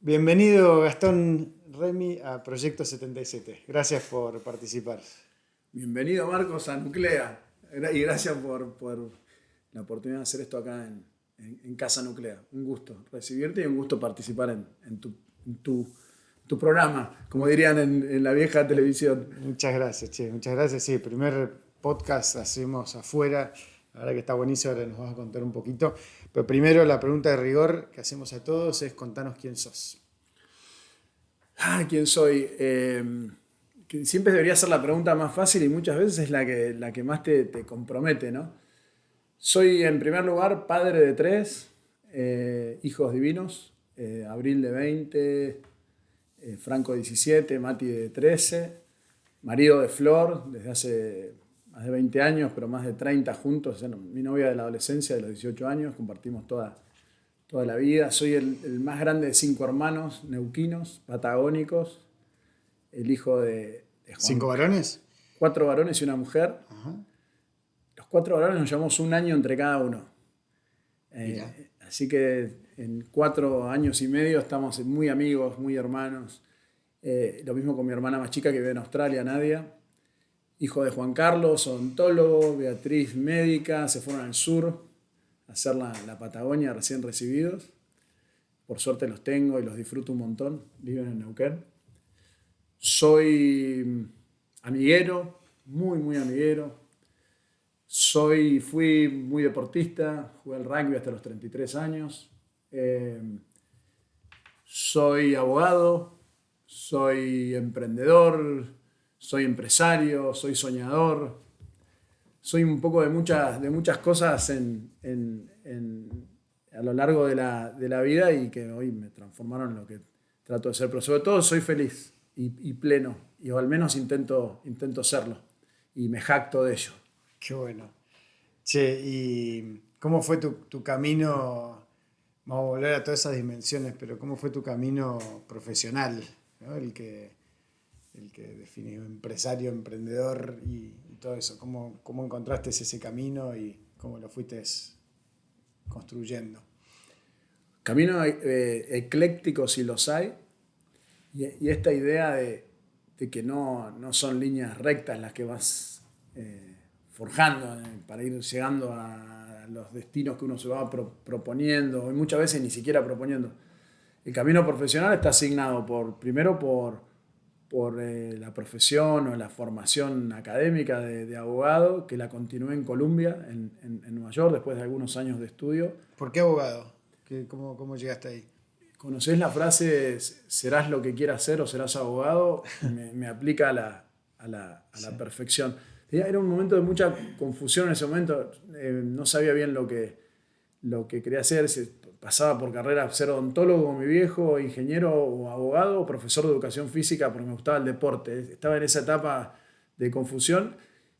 Bienvenido Gastón Remy a Proyecto 77. Gracias por participar. Bienvenido Marcos a Nuclea y gracias por la oportunidad de hacer esto acá en Casa Nuclea. Un gusto recibirte y un gusto participar en tu programa, como dirían en la vieja televisión. Muchas gracias, che. Muchas gracias. Sí, el primer podcast hacemos afuera. La verdad que está buenísimo, ahora nos vas a contar un poquito. Pero primero la pregunta de rigor que hacemos a todos es contanos quién sos. ¿Quién soy? Que siempre debería ser la pregunta más fácil y muchas veces es la que más te compromete, ¿no? Soy en primer lugar padre de tres, hijos divinos, Abril de 20, Franco 17, Mati de 13, marido de Flor desde hace más de 20 años, pero más de 30 juntos, o sea, mi novia de la adolescencia, de los 18 años, compartimos toda la vida. Soy el más grande de 5 hermanos neuquinos, patagónicos, el hijo de Juan. ¿Cinco varones? 4 varones y una mujer. Ajá. Los 4 varones nos llevamos un año entre cada uno. Mira. Así que en 4 años y medio estamos muy amigos, muy hermanos. Lo mismo con mi hermana más chica que vive en Australia, Nadia. Hijo de Juan Carlos, odontólogo, Beatriz médica, se fueron al sur a hacer la Patagonia recién recibidos. Por suerte los tengo y los disfruto un montón. Viven en Neuquén. Soy amiguero, muy amiguero. Fui muy deportista, jugué al rugby hasta los 33 años. Soy abogado, soy emprendedor, soy empresario, soy soñador. Soy un poco de muchas cosas a lo largo de la vida y que hoy me transformaron en lo que trato de ser. Pero sobre todo soy feliz y pleno, y al menos intento serlo y me jacto de ello. Qué bueno. Che, ¿y cómo fue tu camino? Vamos a volver a todas esas dimensiones, pero ¿cómo fue tu camino profesional? ¿No? El que definió empresario, emprendedor y todo eso. ¿Cómo encontraste ese camino y cómo lo fuiste construyendo? Camino ecléctico si los hay, y esta idea de que no son líneas rectas las que vas forjando para ir llegando a los destinos que uno se va proponiendo, y muchas veces ni siquiera proponiendo. El camino profesional está asignado primero por la profesión o la formación académica de abogado, que la continué en Columbia, en Nueva York, después de algunos años de estudio. ¿Por qué abogado? ¿Cómo llegaste ahí? ¿Conocés la frase serás lo que quieras ser o serás abogado? Me aplica a la perfección. Era un momento de mucha confusión en ese momento. No sabía bien lo que quería hacer. Pasaba por carrera ser odontólogo como mi viejo, ingeniero o abogado, o profesor de educación física porque me gustaba el deporte. Estaba en esa etapa de confusión.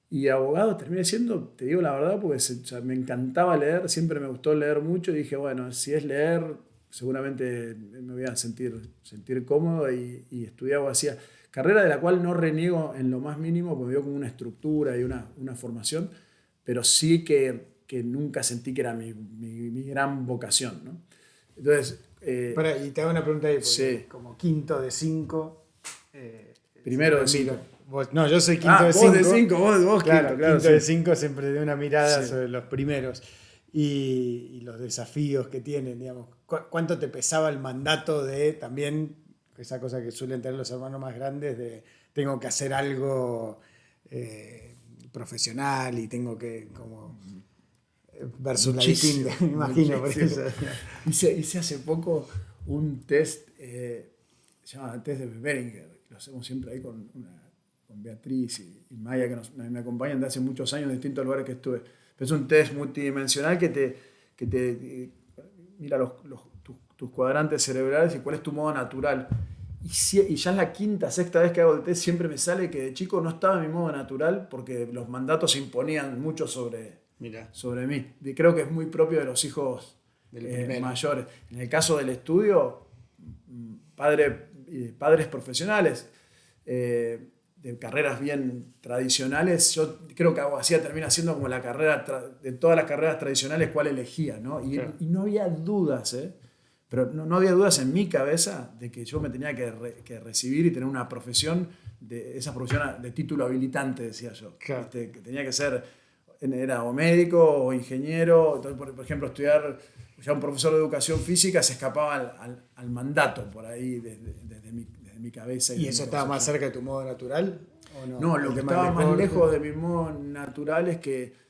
Y abogado terminé siendo, te digo la verdad, porque me encantaba leer, siempre me gustó leer mucho y dije, bueno, si es leer, seguramente me voy a sentir cómodo y estudié abogacía. Carrera de la cual no reniego en lo más mínimo, porque veo como una estructura y una formación, pero sí que nunca sentí que era mi gran vocación, ¿no? Entonces... Y te hago una pregunta ahí, porque sí. como quinto de 5... primero de 5. No, yo soy quinto de 5. Vos de 5, vos claro, quinto sí. de 5 siempre de una mirada Sí. sobre los primeros y los desafíos que tienen, digamos. ¿Cuánto te pesaba el mandato de también, esa cosa que suelen tener los hermanos más grandes, de tengo que hacer algo profesional y tengo que como versus la distinta, me imagino. Por eso. Hice hace poco un test, se llama test de Beringer, lo hacemos siempre ahí con Beatriz y Maya, que me acompañan de hace muchos años en distintos lugares que estuve. Pero es un test multidimensional que te mira tus cuadrantes cerebrales y cuál es tu modo natural. Y ya es la quinta, sexta vez que hago el test, siempre me sale que de chico no estaba en mi modo natural porque los mandatos se imponían mucho sobre mí. Y creo que es muy propio de los hijos mayores. En el caso del estudio, padres profesionales, de carreras bien tradicionales, yo creo que abogacía termina siendo como la carrera de todas las carreras tradicionales cuál elegía, ¿no? Y, Claro. y no había dudas, Pero no había dudas en mi cabeza de que yo me tenía que recibir y tener una profesión, esa profesión de título habilitante, decía yo. Claro. Que tenía que ser, era o médico o ingeniero. Entonces, por ejemplo, estudiar, ya un profesor de educación física se escapaba al mandato por ahí desde mi cabeza. ¿Y eso estaba más cerca de tu modo natural? ¿O no? No, lo que estaba más lejos de mi modo natural es que...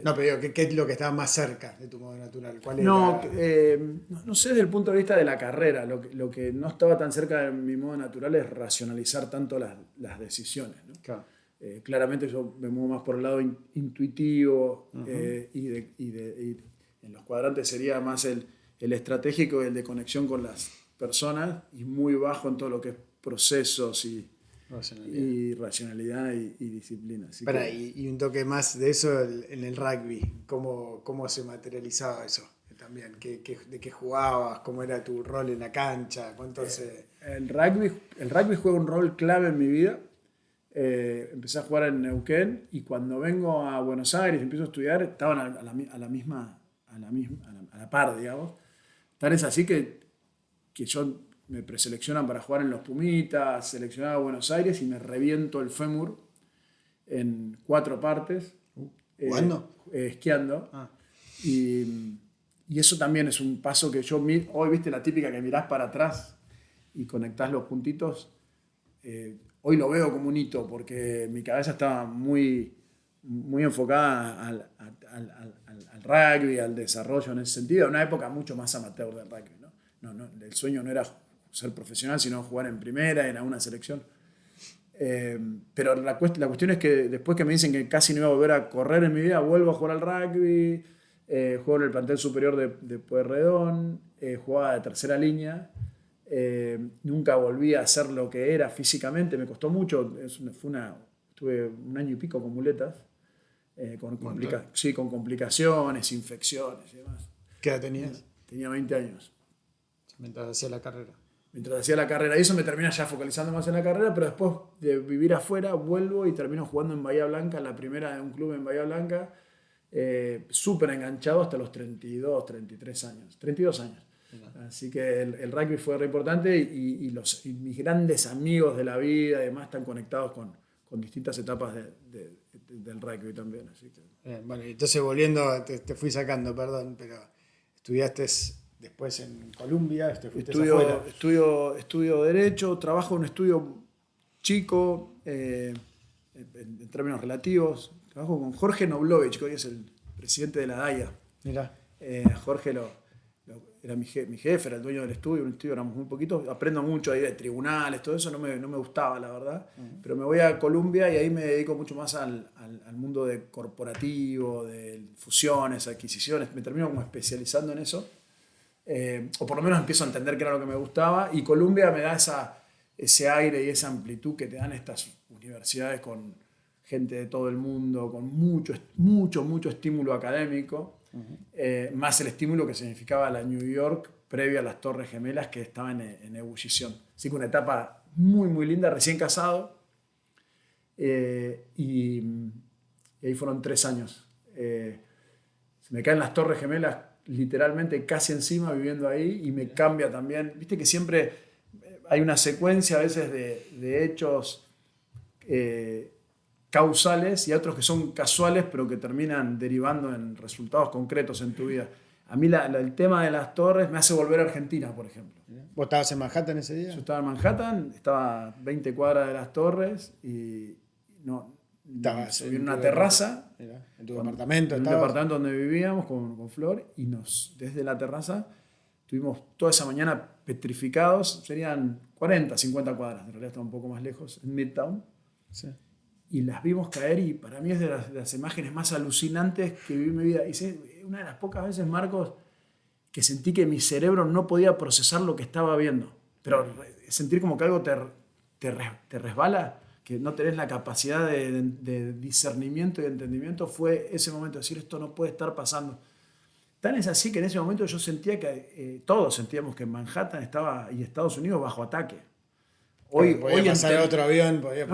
no, pero digo, ¿qué es lo que estaba más cerca de tu modo natural? ¿Cuál No, era? no sé desde el punto de vista de la carrera. Lo que no estaba tan cerca de mi modo natural es racionalizar tanto las decisiones, ¿no? Claro. Claramente yo me muevo más por el lado intuitivo y en los cuadrantes sería más el estratégico y el de conexión con las personas y muy bajo en todo lo que es procesos y racionalidad y disciplina. Espera, y un toque más de eso en el rugby. ¿Cómo se materializaba eso? También, ¿de qué jugabas? ¿Cómo era tu rol en la cancha? El rugby juega un rol clave en mi vida. Empecé a jugar en Neuquén y cuando vengo a Buenos Aires y empiezo a estudiar, estaban a la par, digamos. Tal es así que yo me preseleccionan para jugar en los Pumitas, seleccionado a Buenos Aires y me reviento el fémur en 4 partes. ¿Jugando? Esquiando. Y eso también es un paso que yo hoy, viste la típica que mirás para atrás y conectás los puntitos. Hoy lo veo como un hito porque mi cabeza estaba muy, muy enfocada al rugby, al desarrollo en ese sentido. En una época mucho más amateur del rugby, ¿no? El sueño no era ser profesional, sino jugar en primera, en una selección. Pero la cuestión es que después que me dicen que casi no iba a volver a correr en mi vida, vuelvo a jugar al rugby, juego en el plantel superior de Pueyrredón, jugaba de tercera línea. Nunca volví a hacer lo que era físicamente, me costó mucho. Estuve 1 año y pico con muletas, con complicaciones, infecciones y demás. ¿Qué edad tenías? Tenía 20 años. Mientras hacía la carrera. Y eso me termina ya focalizando más en la carrera, pero después de vivir afuera vuelvo y termino jugando en Bahía Blanca, la primera de un club en Bahía Blanca, súper enganchado hasta los 32, 33 años. 32 años. Así que el rugby fue re importante y mis grandes amigos de la vida y demás están conectados con distintas etapas del rugby también. Así que. Bueno, entonces volviendo, te fui sacando, perdón, pero estudiaste después en Columbia, estudio Derecho, trabajo en un estudio chico, en términos relativos. Trabajo con Jorge Noblovich, que hoy es el presidente de la DAIA. Mirá. Jorge era mi jefe, era el dueño del estudio, un estudio éramos muy poquitos, aprendo mucho ahí de tribunales, todo eso no me gustaba, la verdad, pero me voy a Columbia y ahí me dedico mucho más al mundo de corporativo, de fusiones, adquisiciones, me termino como especializando en eso, o por lo menos empiezo a entender qué era lo que me gustaba, y Columbia me da ese aire y esa amplitud que te dan estas universidades con gente de todo el mundo, con mucho estímulo académico. Más el estímulo que significaba la New York previa a las Torres Gemelas que estaban en ebullición. Así que una etapa muy, muy linda, recién casado. Y ahí fueron 3 años. Se me caen las Torres Gemelas literalmente casi encima viviendo ahí y me cambia también. Viste que siempre hay una secuencia a veces de hechos causales y otros que son casuales pero que terminan derivando en resultados concretos en tu vida. A mí el tema de las torres me hace volver a Argentina, por ejemplo. ¿Vos estabas en Manhattan ese día? Yo estaba en Manhattan, estaba a 20 cuadras de las torres y estabas en una terraza. En tu departamento. En un departamento donde vivíamos con Flor y desde la terraza estuvimos toda esa mañana petrificados, serían 40, 50 cuadras, en realidad está un poco más lejos, en Midtown. Sí. Y las vimos caer y para mí es de las imágenes más alucinantes que viví en mi vida. Y una de las pocas veces, Marcos, que sentí que mi cerebro no podía procesar lo que estaba viendo. Pero sentir como que algo te resbala, que no tenés la capacidad de discernimiento y de entendimiento, fue ese momento de decir, esto no puede estar pasando. Tan es así que en ese momento yo sentía que todos sentíamos que Manhattan y Estados Unidos bajo ataque. Podía pasar otro avión, podía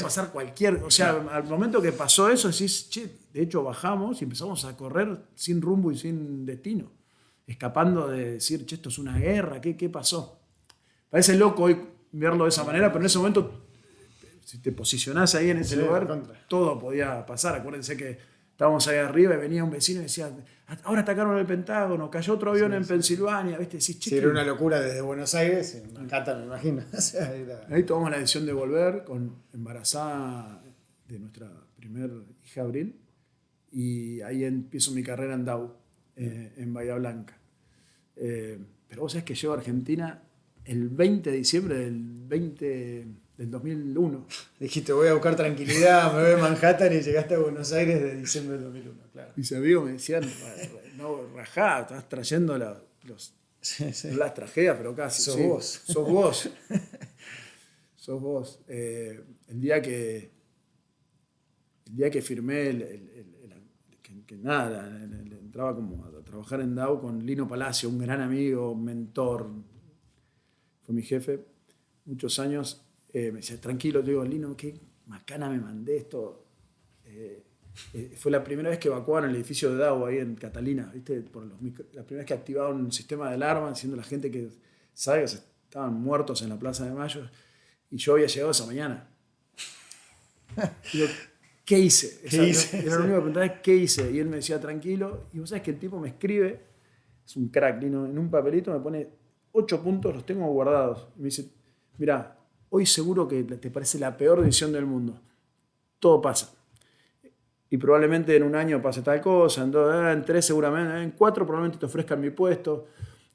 pasar cualquier. O sea, al momento que pasó eso, decís, che, de hecho bajamos y empezamos a correr sin rumbo y sin destino. escapando de decir, che, esto es una guerra, ¿qué pasó? Parece loco hoy verlo de esa manera, pero en ese momento, si te posicionás ahí en ese lugar, todo podía pasar. Acuérdense que estábamos ahí arriba y venía un vecino y decía, ahora atacaron el Pentágono, cayó otro avión en Pensilvania. ¿Viste? Decís, sí, era una locura desde Buenos Aires, en Manhattan, me imagino. O sea, ahí tomamos la decisión de volver, embarazada de nuestra primer hija Abril, y ahí empiezo mi carrera en Dow, en Bahía Blanca. Pero vos sabés que llego a Argentina el 20 de diciembre del 2001. Dijiste, voy a buscar tranquilidad, me voy a Manhattan y llegaste a Buenos Aires de diciembre del 2001, claro. Mis amigos me decían, no, rajá, estás trayendo las tragedias, pero casi. Sos sí, vos. Sos vos. Sos vos. El día que firmé, entraba como a trabajar en Dow con Lino Palacio, un gran amigo, mentor, fue mi jefe, muchos años. Me decía, tranquilo, te digo, Lino, qué macana me mandé esto. Fue la primera vez que evacuaron el edificio de Dow ahí en Catalina, ¿viste? La primera vez que activaron un sistema de alarma diciendo a la gente que sabe que estaban muertos en la Plaza de Mayo, y yo había llegado esa mañana. Digo, ¿qué hice? Era lo único que preguntaba, ¿qué hice? Y él me decía, tranquilo. Y vos sabés que el tipo me escribe, es un crack, Lino, en un papelito me pone 8 puntos, los tengo guardados. Y me dice, mirá, hoy seguro que te parece la peor decisión del mundo. Todo pasa. Y probablemente en un año pase tal cosa, en 3 seguramente, en 4 probablemente te ofrezcan mi puesto,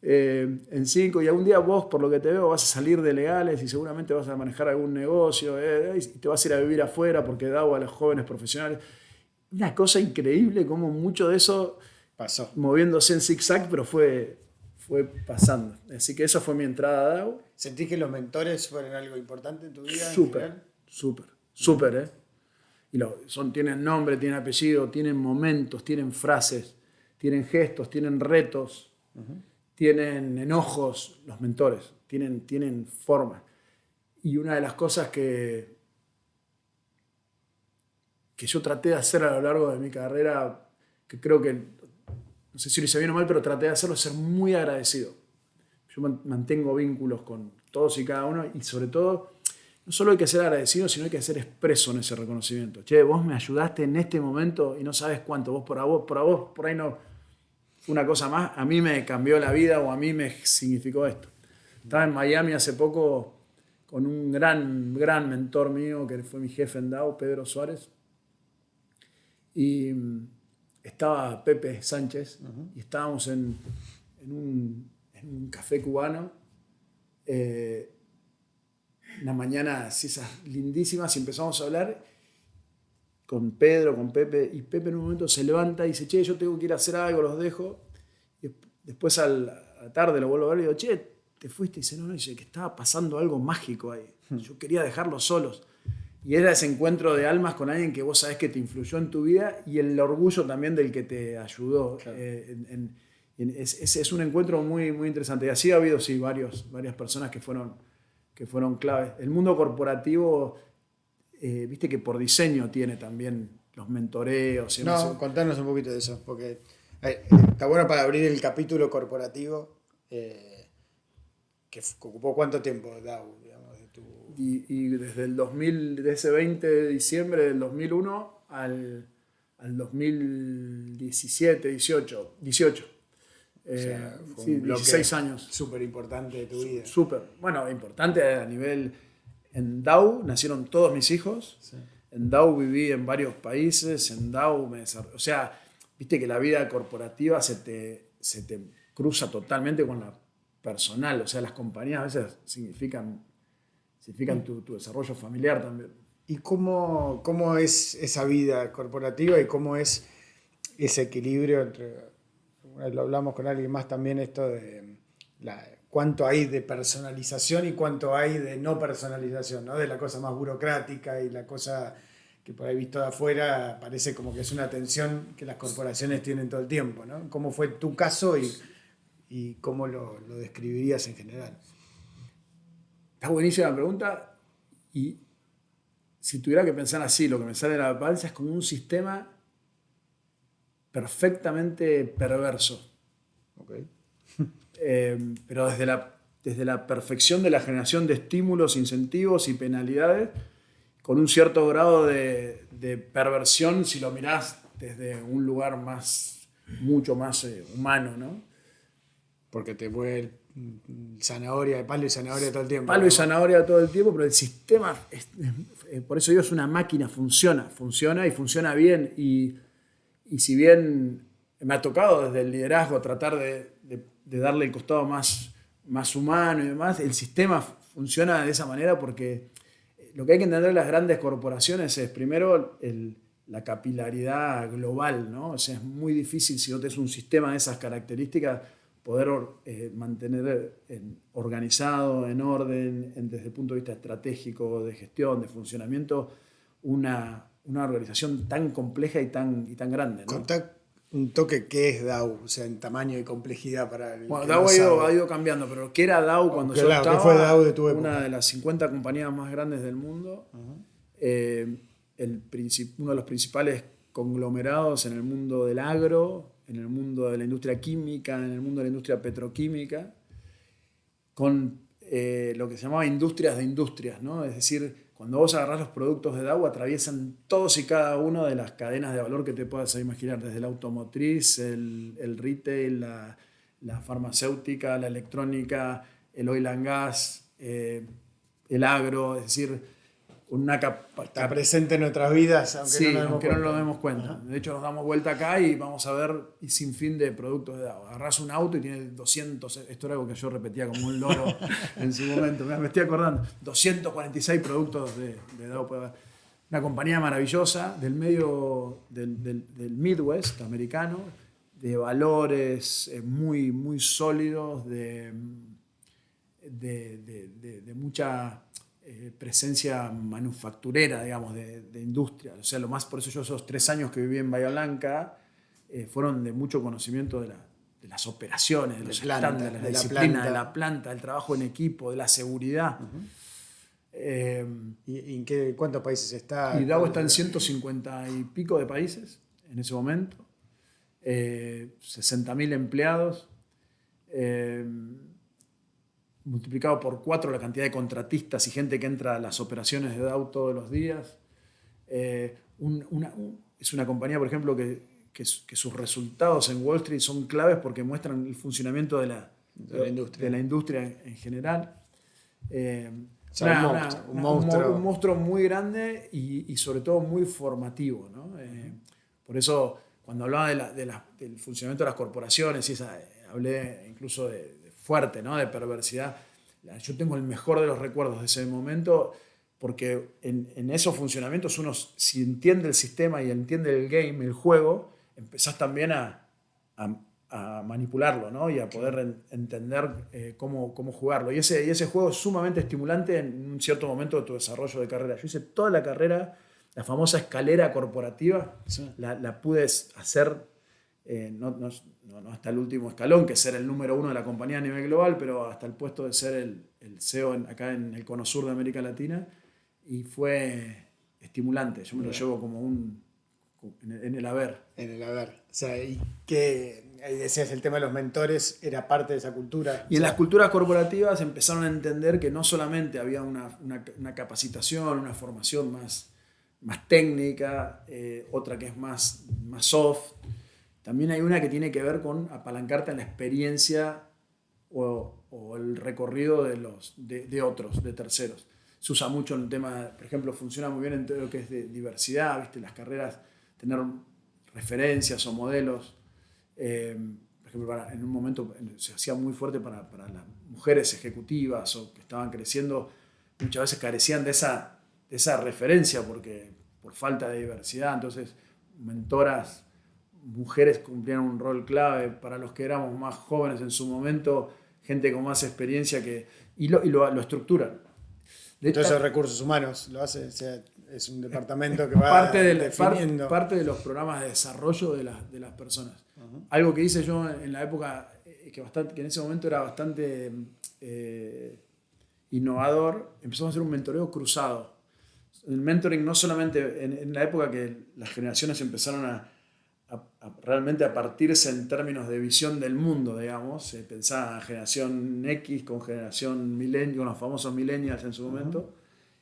en 5, y algún día vos, por lo que te veo, vas a salir de legales y seguramente vas a manejar algún negocio, y te vas a ir a vivir afuera porque da a los jóvenes profesionales. Una cosa increíble como mucho de eso pasó, moviéndose en zigzag, pero fue pasando. Así que esa fue mi entrada a Dow. ¿Sentís que los mentores fueron algo importante en tu vida? Súper. Y tienen nombre, tienen apellido, tienen momentos, tienen frases, tienen gestos, tienen retos, tienen enojos, los mentores, tienen forma. Y una de las cosas que yo traté de hacer a lo largo de mi carrera, que creo que, no sé si lo hice bien o mal, pero traté de hacerlo, es ser muy agradecido. Yo mantengo vínculos con todos y cada uno, y sobre todo, no solo hay que ser agradecido, sino hay que ser expreso en ese reconocimiento. Che, vos me ayudaste en este momento y no sabes cuánto. Por ahí no fue una cosa más. A mí me cambió la vida o a mí me significó esto. Estaba en Miami hace poco con un gran mentor mío, que fue mi jefe en Dow, Pedro Suárez. Y estaba Pepe Sánchez, y estábamos en un café cubano, una mañana así, esas lindísimas, y empezamos a hablar con Pedro, con Pepe, y Pepe en un momento se levanta y dice, che, yo tengo que ir a hacer algo, los dejo. Y después a la tarde lo vuelvo a ver y digo, che, ¿te fuiste? Y dice, no, dice que estaba pasando algo mágico ahí. Yo quería dejarlos solos. Y era ese encuentro de almas con alguien que vos sabés que te influyó en tu vida, y el orgullo también del que te ayudó. Claro. Es un encuentro muy, muy interesante. Y así ha habido, sí, varias personas que fueron claves. El mundo corporativo, viste que por diseño tiene también los mentoreos. No, contanos un poquito de eso, porque está bueno para abrir el capítulo corporativo, que ocupó ¿cuánto tiempo, Dow? Y desde desde ese 20 de diciembre del 2001 al 2017, 18. O sea, sí, 16 años. Súper importante de tu vida. Súper. Bueno, importante a nivel... En Dow nacieron todos mis hijos. Sí. En Dow viví en varios países. En Dow o sea, viste que la vida corporativa se te cruza totalmente con la personal. O sea, las compañías a veces significan tu desarrollo familiar también. ¿Y cómo es esa vida corporativa y cómo es ese equilibrio entre... Lo hablamos con alguien más también, esto de cuánto hay de personalización y cuánto hay de no personalización, ¿no? De la cosa más burocrática y la cosa que por ahí visto de afuera parece como que es una tensión que las corporaciones tienen todo el tiempo, ¿no? ¿Cómo fue tu caso y cómo lo describirías en general? Está buenísima la pregunta, y si tuviera que pensar así, lo que me sale de la panza es como un sistema perfectamente perverso. Okay. pero desde la perfección de la generación de estímulos, incentivos y penalidades, con un cierto grado de perversión si lo mirás desde un lugar mucho más humano, ¿no? Porque te mueve zanahoria, palo y zanahoria todo el tiempo. Palo y zanahoria todo el tiempo, pero el sistema, por eso digo, es una máquina, funciona y funciona bien. Y si bien me ha tocado desde el liderazgo tratar de darle el costado más humano y demás, el sistema funciona de esa manera porque lo que hay que entender de las grandes corporaciones es, primero, la capilaridad global, ¿no? O sea, es muy difícil si no tenés un sistema de esas características poder mantener organizado, en orden, desde el punto de vista estratégico, de gestión, de funcionamiento, una organización tan compleja y tan grande, ¿no? Contá un toque qué es DAO, o sea, en tamaño y complejidad para el Bueno, que DAO no ha ido cambiando, pero ¿qué era DAO cuando yo claro, estaba? ¿qué fue DAO de tu época? Una de las 50 compañías más grandes del mundo. Uno de los principales conglomerados en el mundo del agro, en el mundo de la industria química, en el mundo de la industria petroquímica, con lo que se llamaba industrias de industrias, ¿no? Es decir, cuando vos agarrás los productos de DAO, atraviesan todos y cada una de las cadenas de valor que te puedas imaginar, desde la automotriz, el retail, la farmacéutica, la electrónica, el oil and gas, el agro, es decir, está presente en nuestras vidas, aunque sí, no nos demos cuenta. cuenta. De hecho, nos damos vuelta acá y vamos a ver sin fin de productos de DAO. Agarrás un auto y tiene 200, esto era algo que yo repetía como un loro en su momento, me estoy acordando, 246 productos de DAO. Una compañía maravillosa del medio del Midwest americano, de valores muy, muy sólidos, de mucha presencia manufacturera, digamos, de industria. O sea, por eso yo esos 3 años que viví en Bahía Blanca fueron de mucho conocimiento de las operaciones, de los estándares, de la disciplina, de la planta, del trabajo en equipo, de la seguridad. ¿Y en cuántos países está? Y DAO está en 150 y pico de países en ese momento, 60.000 empleados, multiplicado por 4 la cantidad de contratistas y gente que entra a las operaciones de DAO todos los días. Es una compañía, por ejemplo, que sus resultados en Wall Street son claves porque muestran el funcionamiento de la industria en general. Un monstruo muy grande y sobre todo muy formativo, ¿no? Por eso, cuando hablaba del funcionamiento de las corporaciones, hablé incluso de fuerte, ¿no? De perversidad. Yo tengo el mejor de los recuerdos de ese momento porque en esos funcionamientos uno, si entiende el sistema y entiende el game, el juego, empezás también a manipularlo, ¿no? Y a poder entender cómo jugarlo. Y ese juego es sumamente estimulante en un cierto momento de tu desarrollo de carrera. Yo hice toda la carrera, la famosa escalera corporativa, sí. La pude hacer no hasta el último escalón, que es ser el número 1 de la compañía a nivel global, pero hasta el puesto de ser el CEO acá en el cono sur de América Latina, y fue estimulante. Yo me lo llevo como en el haber. En el haber. O sea, y que ahí decías, el tema de los mentores era parte de esa cultura. Y en las culturas corporativas empezaron a entender que no solamente había una capacitación, una formación más técnica, otra que es más soft. También hay una que tiene que ver con apalancarte en la experiencia o el recorrido de otros, de terceros. Se usa mucho en el tema, por ejemplo, funciona muy bien en todo lo que es de diversidad, ¿viste? Las carreras, tener referencias o modelos. Por ejemplo, en un momento se hacía muy fuerte para las mujeres ejecutivas o que estaban creciendo, muchas veces carecían de esa referencia por falta de diversidad. Entonces, mentoras mujeres cumplían un rol clave. Para los que éramos más jóvenes en su momento, gente con más experiencia y lo estructuran. Entonces esos recursos humanos lo hace, o sea, es un departamento que va definiendo. Parte de los programas de desarrollo de las personas. Uh-huh. Algo que hice yo en la época, que en ese momento era bastante innovador, empezamos a hacer un mentoreo cruzado. El mentoring no solamente en la época que las generaciones empezaron a realmente a partirse en términos de visión del mundo, digamos. Se pensaba generación X con generación millennial, con los famosos millennials en su momento.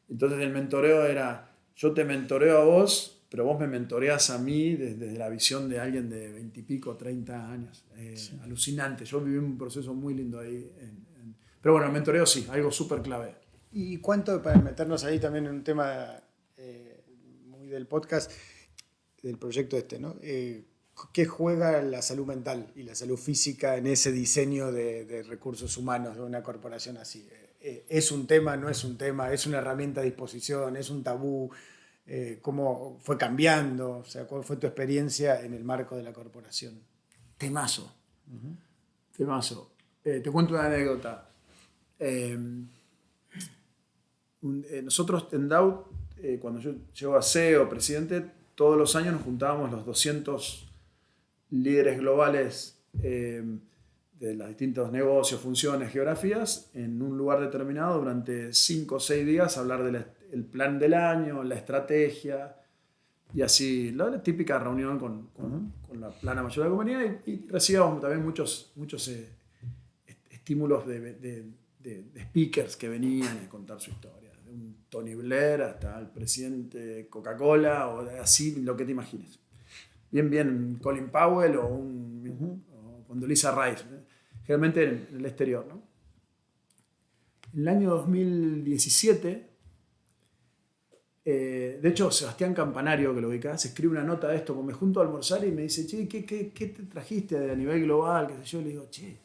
Entonces el mentoreo era, yo te mentoreo a vos, pero vos me mentoreás a mí desde la visión de alguien de 20 y pico, 30 años. Sí. Alucinante. Yo viví un proceso muy lindo ahí. Pero bueno, el mentoreo sí, algo súper clave. ¿Y cuánto, para meternos ahí también en un tema muy del podcast, del proyecto ¿no? ¿Qué juega la salud mental y la salud física en ese diseño de recursos humanos de una corporación así? ¿Es un tema, no es un tema? ¿Es una herramienta a disposición? ¿Es un tabú? ¿Cómo fue cambiando? O sea, ¿cuál fue tu experiencia en el marco de la corporación? Temazo. Temazo. Te cuento una anécdota. Nosotros en DAO, cuando yo llego a CEO, presidente, todos los años nos juntábamos los 200 líderes globales de los distintos negocios, funciones, geografías, en un lugar determinado durante 5 o 6 días a hablar del plan del año, la estrategia y así, la típica reunión con la plana mayor de la compañía y recibíamos también muchos estímulos de speakers que venían a contar su historia, de un Tony Blair hasta el presidente de Coca-Cola o así, lo que te imagines. Bien Colin Powell o Condoleezza Rice, generalmente en el exterior, ¿no? En el año 2017, de hecho Sebastián Campanario, que lo ubicás, escribe una nota de esto, como me junto a almorzar y me dice, che, ¿qué te trajiste a nivel global? ¿Qué sé yo? Le digo, che,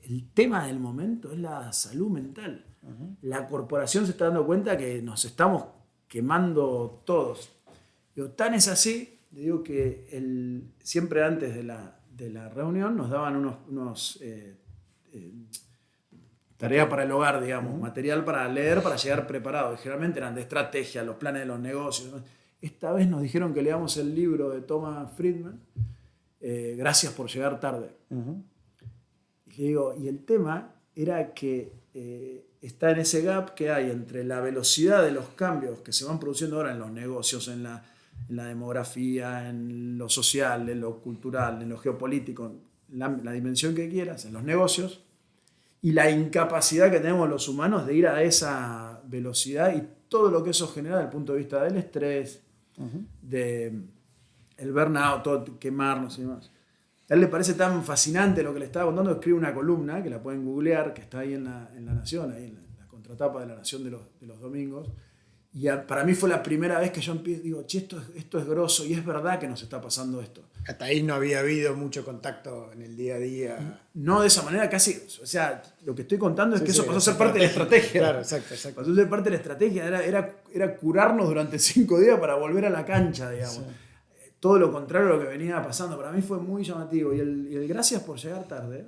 el tema del momento es la salud mental. La corporación se está dando cuenta que nos estamos quemando todos. Digo, tan es así, le digo que siempre antes de la reunión nos daban unos tareas para el hogar, digamos, material para leer, para llegar preparado. Y generalmente eran de estrategia, los planes de los negocios. Esta vez nos dijeron que leamos el libro de Thomas Friedman, Gracias por llegar tarde. Y le digo, y el tema era que está en ese gap que hay entre la velocidad de los cambios que se van produciendo ahora en los negocios, en la demografía, en lo social, en lo cultural, en lo geopolítico, la dimensión que quieras, en los negocios, y la incapacidad que tenemos los humanos de ir a esa velocidad y todo lo que eso genera desde el punto de vista del estrés, del burnout, todo, quemarnos y demás. A él le parece tan fascinante lo que le estaba contando, escribe una columna que la pueden googlear, que está ahí en la Nación, ahí en la contratapa de la Nación de los domingos. Y para mí fue la primera vez que yo digo, che, esto es grosso y es verdad que nos está pasando esto. Hasta ahí no había habido mucho contacto en el día a día. No de esa manera, casi. O sea, lo que estoy contando es que eso pasó a ser parte de la estrategia. Claro, exacto. Pasó a ser parte de la estrategia. Era curarnos durante 5 días para volver a la cancha, digamos. Sí. Todo lo contrario a lo que venía pasando. Para mí fue muy llamativo. Y el gracias por llegar tarde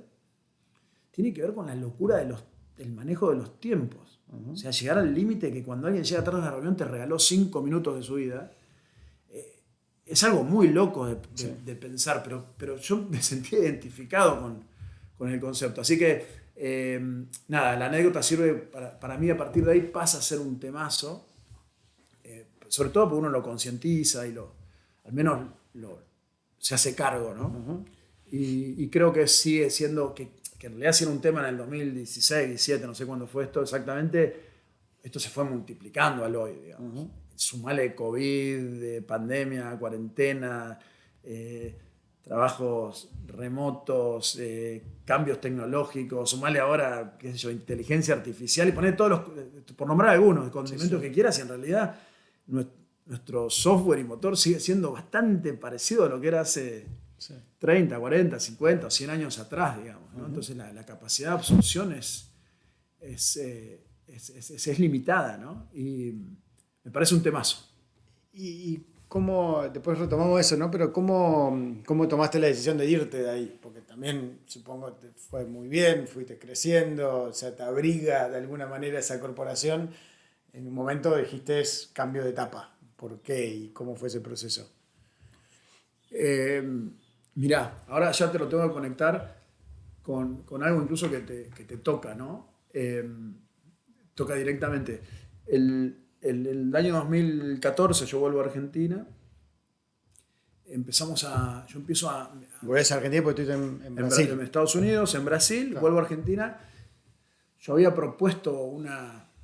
tiene que ver con la locura del manejo de los tiempos. O sea, llegar al límite que cuando alguien llega tarde a una reunión te regaló 5 minutos de su vida. Es algo muy loco de pensar, pero yo me sentí identificado con el concepto. Así que, nada, la anécdota sirve para mí, a partir de ahí pasa a ser un temazo, sobre todo porque uno lo concientiza y al menos se hace cargo, ¿no? Y creo que sigue siendo, que en realidad sí era un tema en el 2016, 2017, no sé cuándo fue esto exactamente, esto se fue multiplicando al hoy, digamos. Sumale COVID, pandemia, cuarentena, trabajos remotos, cambios tecnológicos, sumale ahora, qué sé yo, inteligencia artificial y poner todos por nombrar algunos, condimentos que quieras, y en realidad nuestro software y motor sigue siendo bastante parecido a lo que era hace 30, 40, 50 o 100 años atrás, digamos, ¿no? Entonces la capacidad de absorción es limitada, ¿no? Y me parece un temazo. ¿Y cómo, después retomamos eso, ¿no? Pero ¿cómo tomaste la decisión de irte de ahí? Porque también, supongo, te fue muy bien, fuiste creciendo, o sea, te abriga de alguna manera esa corporación. En un momento dijiste, es cambio de etapa. ¿Por qué y cómo fue ese proceso? Mirá, ahora ya te lo tengo que conectar con algo incluso que te toca, ¿no? Toca directamente. El año 2014 yo vuelvo a Argentina. yo empiezo a... Volvés a Argentina porque estuviste en Brasil. En Estados Unidos, en Brasil, claro. Vuelvo a Argentina. Yo había propuesto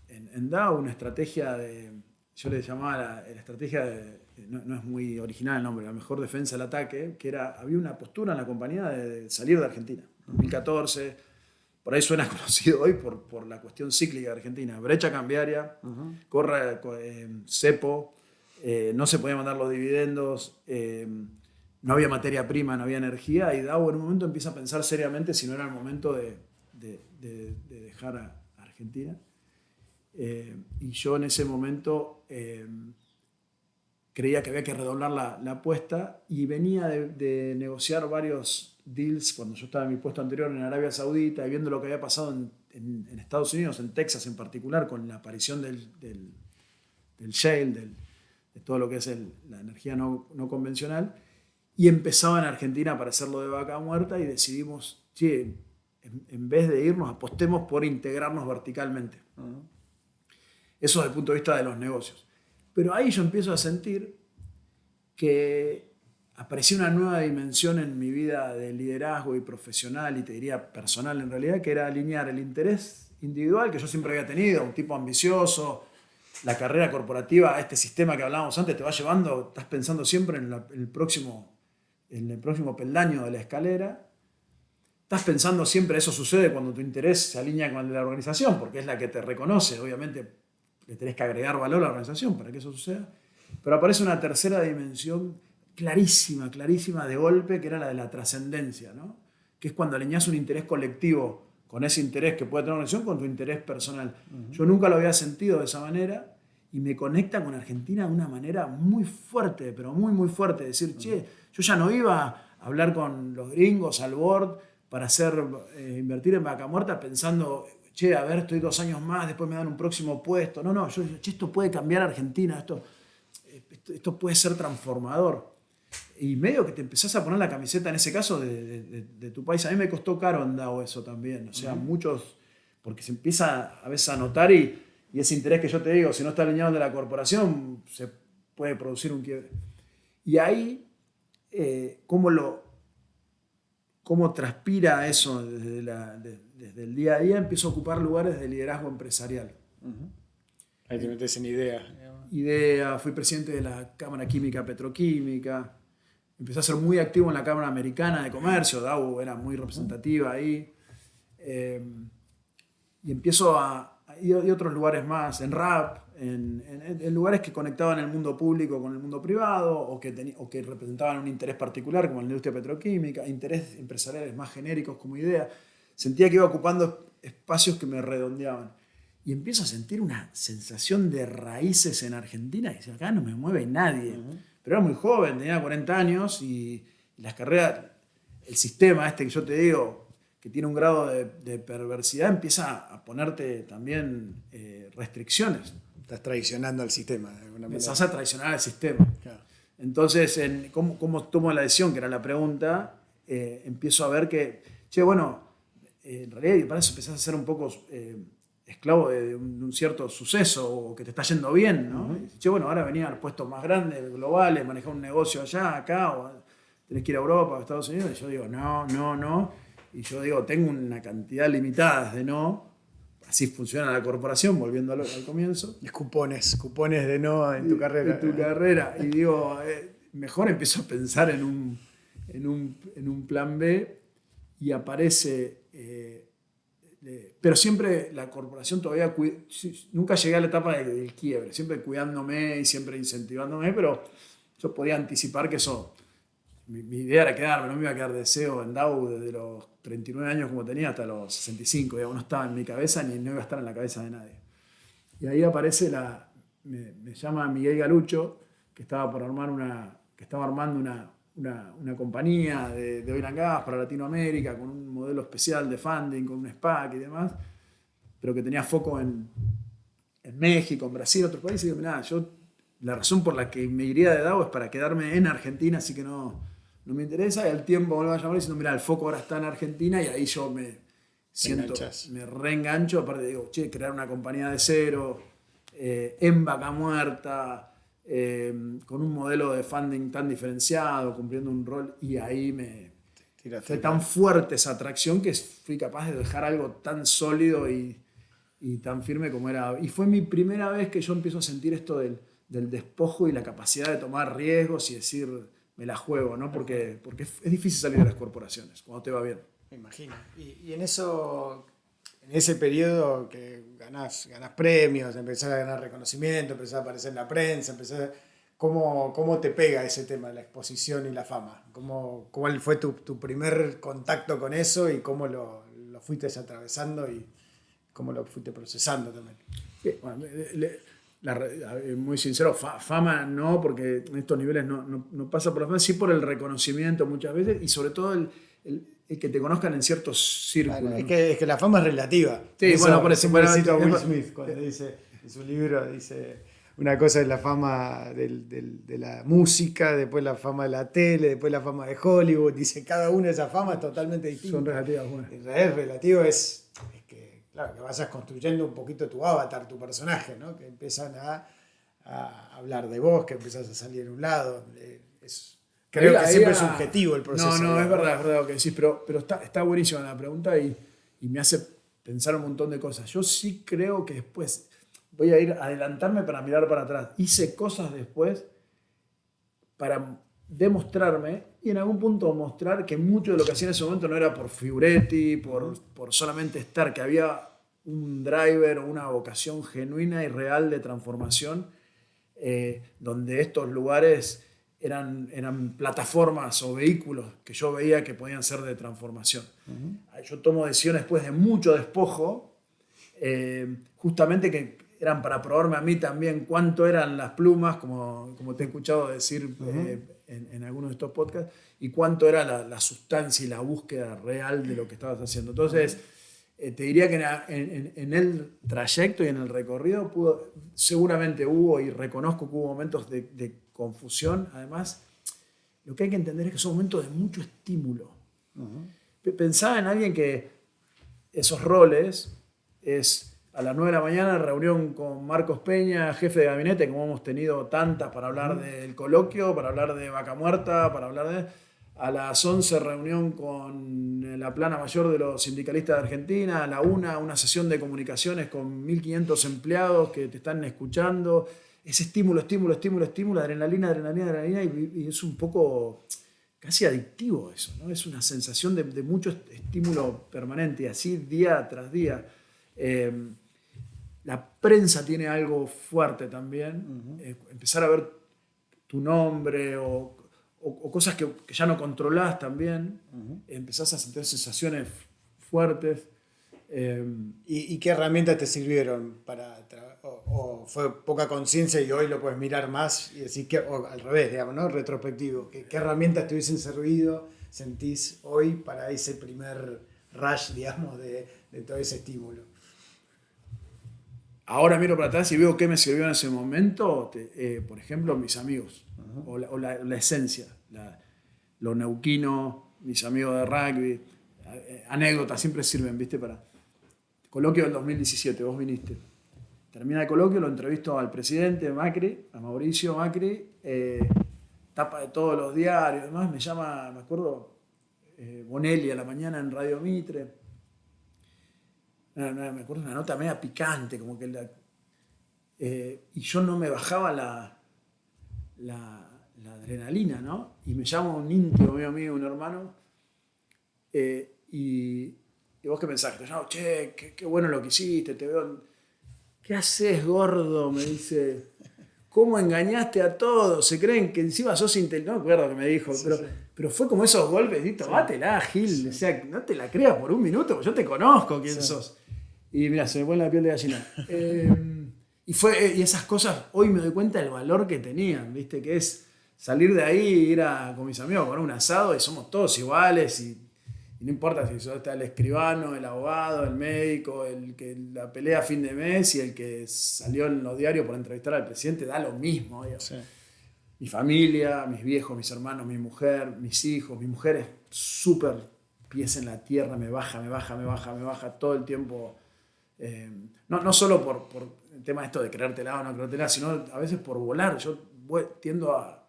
en DAO una estrategia yo le llamaba la estrategia no es muy original el nombre, la mejor defensa del ataque, que había una postura en la compañía de salir de Argentina. 2014, por ahí suena conocido hoy por la cuestión cíclica de Argentina. Brecha cambiaria, cepo, no se podían mandar los dividendos, no había materia prima, no había energía, y DAO en un momento empieza a pensar seriamente si no era el momento de dejar a Argentina. Y yo en ese momento creía que había que redoblar la apuesta, y venía de negociar varios deals cuando yo estaba en mi puesto anterior en Arabia Saudita, y viendo lo que había pasado en Estados Unidos, en Texas en particular, con la aparición del shale, de todo lo que es la energía no convencional, y empezaba en Argentina a aparecer lo de vaca muerta, y decidimos, en vez de irnos, apostemos por integrarnos verticalmente. Eso desde el punto de vista de los negocios. Pero ahí yo empiezo a sentir que apareció una nueva dimensión en mi vida de liderazgo y profesional, y te diría personal en realidad, que era alinear el interés individual que yo siempre había tenido, un tipo ambicioso, la carrera corporativa, este sistema que hablábamos antes te va llevando, estás pensando siempre en el próximo peldaño de la escalera. Estás pensando siempre, eso sucede cuando tu interés se alinea con el de la organización, porque es la que te reconoce. Obviamente le tenés que agregar valor a la organización para que eso suceda. Pero aparece una tercera dimensión clarísima de golpe, que era la de la trascendencia, ¿no? Que es cuando alineás un interés colectivo con ese interés que puede tener una organización con tu interés personal. Yo nunca lo había sentido de esa manera, y me conecta con Argentina de una manera muy fuerte, pero muy, muy fuerte. Decir, yo ya no iba a hablar con los gringos al board para invertir en vaca muerta pensando, a ver, estoy 2 años más, después me dan un próximo puesto. No, yo esto puede cambiar Argentina, esto puede ser transformador. Y medio que te empezás a poner la camiseta, en ese caso, de tu país. A mí me costó caro en DAO eso también. O sea, muchos, porque se empieza a veces a notar, y ese interés que yo te digo, si no está alineado de la corporación, se puede producir un quiebre. Y ahí, cómo transpira eso desde el día a día, empiezo a ocupar lugares de liderazgo empresarial. Ahí te metes en IDEA, fui presidente de la Cámara Química Petroquímica, empecé a ser muy activo en la Cámara Americana de Comercio, DAO era muy representativa ahí, y empiezo y otros lugares más, en RAP, en lugares que conectaban el mundo público con el mundo privado, o que representaban un interés particular, como la industria petroquímica, intereses empresariales más genéricos como IDEA. Sentía que iba ocupando espacios que me redondeaban. Y empiezo a sentir una sensación de raíces en Argentina, y dice, acá no me mueve nadie. Pero era muy joven, tenía 40 años, y las carreras, el sistema que yo te digo, que tiene un grado de perversidad, empieza a ponerte también restricciones. Estás traicionando al sistema de alguna manera. Empezás a traicionar al sistema. Claro. Entonces, ¿cómo tomo la decisión? Que era la pregunta. Empiezo a ver que, en realidad para eso empezás a ser un poco esclavo de un cierto suceso, o que te está yendo bien, ¿no? Y ahora venía a los puestos más grandes, globales, manejar un negocio allá, acá, o tenés que ir a Europa, a Estados Unidos. Y yo digo, no. Y yo digo, tengo una cantidad limitada de no. Así funciona la corporación, volviendo al comienzo. Es cupones de no en tu carrera. En tu carrera. Y digo, mejor empiezo a pensar en un plan B, y aparece... pero siempre la corporación todavía... Nunca llegué a la etapa del quiebre, siempre cuidándome y siempre incentivándome, pero yo podía anticipar que eso... Mi idea era quedarme, no me iba a quedar de CEO en DAO desde los 39 años como tenía hasta los 65. No estaba en mi cabeza, ni no iba a estar en la cabeza de nadie. Y ahí aparece me llama Miguel Galucho, que estaba armando una compañía de oil and gas para Latinoamérica, con un modelo especial de funding, con un SPAC y demás, pero que tenía foco en México, en Brasil, en otros países. Y digo, mirá, la razón por la que me iría de DAO es para quedarme en Argentina, así que no me interesa. Y al tiempo me va a llamar diciendo, mirá, el foco ahora está en Argentina, y ahí yo me reengancho. Aparte digo, crear una compañía de cero, en vaca muerta, con un modelo de funding tan diferenciado, cumpliendo un rol, y ahí fue tan fuerte esa atracción que fui capaz de dejar algo tan sólido y tan firme como era. Y fue mi primera vez que yo empiezo a sentir esto del despojo y la capacidad de tomar riesgos y decir, me la juego, ¿no? Porque es difícil salir de las corporaciones cuando te va bien. Me imagino. Y en ese periodo que ganás premios, empezás a ganar reconocimiento, empezás a aparecer en la prensa, ¿cómo te pega ese tema de la exposición y la fama? ¿Cuál fue tu primer contacto con eso y cómo lo fuiste atravesando y cómo lo fuiste procesando también? Sí, bueno, muy sincero, fama no, porque en estos niveles no pasa por la fama, sí por el reconocimiento muchas veces y sobre todo el que te conozcan en ciertos círculos. Bueno, es que la fama es relativa. Sí, bueno, por eso. Cito a Will Smith cuando dice, en su libro, dice, una cosa es la fama de la música, después la fama de la tele, después la fama de Hollywood. Dice, cada una de esas famas es totalmente distinta. Son relativas, bueno. Es relativo, es que, claro, que vayas construyendo un poquito tu avatar, tu personaje, ¿no? Que empiezan a hablar de vos, que empezás a salir en un lado. Creo que siempre es subjetivo el proceso. No, es verdad lo que decís, pero está buenísima la pregunta y me hace pensar un montón de cosas. Yo sí creo que después voy a adelantarme para mirar para atrás. Hice cosas después para demostrarme y en algún punto mostrar que mucho de lo que hacía en ese momento no era por figuretti, por solamente estar, que había un driver o una vocación genuina y real de transformación, donde estos lugares eran plataformas o vehículos que yo veía que podían ser de transformación. Yo tomo decisiones después de mucho despojo, justamente que eran para probarme a mí también cuánto eran las plumas, como te he escuchado decir en algunos de estos podcasts, y cuánto era la sustancia y la búsqueda real de lo que estabas haciendo. Entonces, te diría que en el trayecto y en el recorrido seguramente hubo, y reconozco que hubo momentos de confusión. Además, lo que hay que entender es que son momentos de mucho estímulo. Pensaba en alguien que esos roles es a las 9 de la mañana reunión con Marcos Peña, jefe de gabinete, como hemos tenido tantas para hablar del coloquio, para hablar de Vaca Muerta, para hablar de... A las 11 reunión con la plana mayor de los sindicalistas de Argentina, a la 1 una sesión de comunicaciones con 1.500 empleados que te están escuchando. Es estímulo, adrenalina, y es un poco casi adictivo eso, ¿no? Es una sensación de mucho estímulo permanente, y así día tras día. La prensa tiene algo fuerte también. Empezar a ver tu nombre o cosas que ya no controlás también. Empezás a sentir sensaciones fuertes. ¿Y qué herramientas te sirvieron o fue poca conciencia y hoy lo puedes mirar más y decir que, o al revés, digamos, ¿no? Retrospectivo, ¿qué herramientas te hubiesen servido, sentís hoy para ese primer rush, digamos, de todo ese estímulo? Ahora miro para atrás y veo qué me sirvió en ese momento, por ejemplo, mis amigos, o la esencia, lo neuquino, mis amigos de rugby, anécdotas siempre sirven, ¿viste? Para coloquio del 2017, vos viniste. Termina el coloquio, lo entrevisto al presidente Macri, a Mauricio Macri, tapa de todos los diarios, además me llama, me acuerdo, Bonelli a la mañana en Radio Mitre. Me acuerdo una nota media picante, como que y yo no me bajaba la adrenalina, ¿no? Y me llama un íntimo, mi amigo, un hermano, y vos qué pensás, te llamo, che, qué bueno lo que hiciste, te veo, ¿qué haces, gordo? Me dice, ¿cómo engañaste a todos? Se creen que encima sos inteligente, no me acuerdo que me dijo, pero fue como esos golpes, y tomátela, Gil, sí. O sea, no te la creas por un minuto, porque yo te conozco quién sos. Y mira, se me pone la piel de gallina. Y esas cosas, hoy me doy cuenta del valor que tenían, ¿viste? Que es salir de ahí, ir con mis amigos a comer un asado y somos todos iguales y no importa si está el escribano, el abogado, el médico, el que la pelea a fin de mes y el que salió en los diarios por entrevistar al presidente, da lo mismo. Sí. Mi familia, mis viejos, mis hermanos, mi mujer, mis hijos, mi mujer es súper pies en la tierra, me baja todo el tiempo. No solo por el tema esto de creértela o no creértela, sino a veces por volar. Yo tiendo a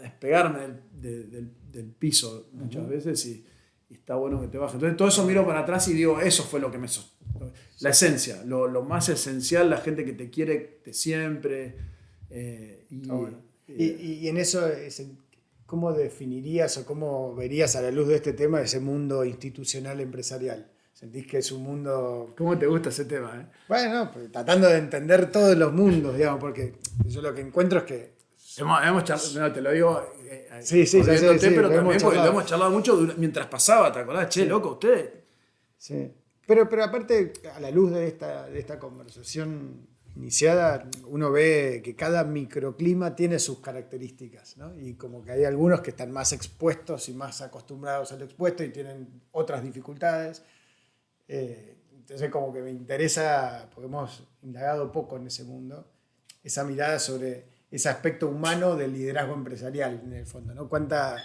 despegarme del piso muchas veces y está bueno que te bajes. Entonces todo eso miro para atrás y digo, eso fue lo que me sostuvo. La esencia, lo más esencial, la gente que te quiere de siempre. Y en eso, ¿cómo definirías o cómo verías a la luz de este tema ese mundo institucional empresarial? ¿Sentís que es un mundo...? ¿Cómo te gusta ese tema? Bueno, pues, tratando de entender todos los mundos, digamos, porque yo lo que encuentro es que... Hemos charlado, no, te lo digo... Sí, ya sé, pero también porque lo hemos charlado mucho mientras pasaba, ¿te acordás? Che, loco, ustedes... Sí, pero aparte, a la luz de esta conversación iniciada, uno ve que cada microclima tiene sus características, ¿no? Y como que hay algunos que están más expuestos y más acostumbrados al expuesto y tienen otras dificultades. Entonces como que me interesa, porque hemos indagado poco en ese mundo, esa mirada sobre ese aspecto humano del liderazgo empresarial en el fondo, ¿no? Cuánta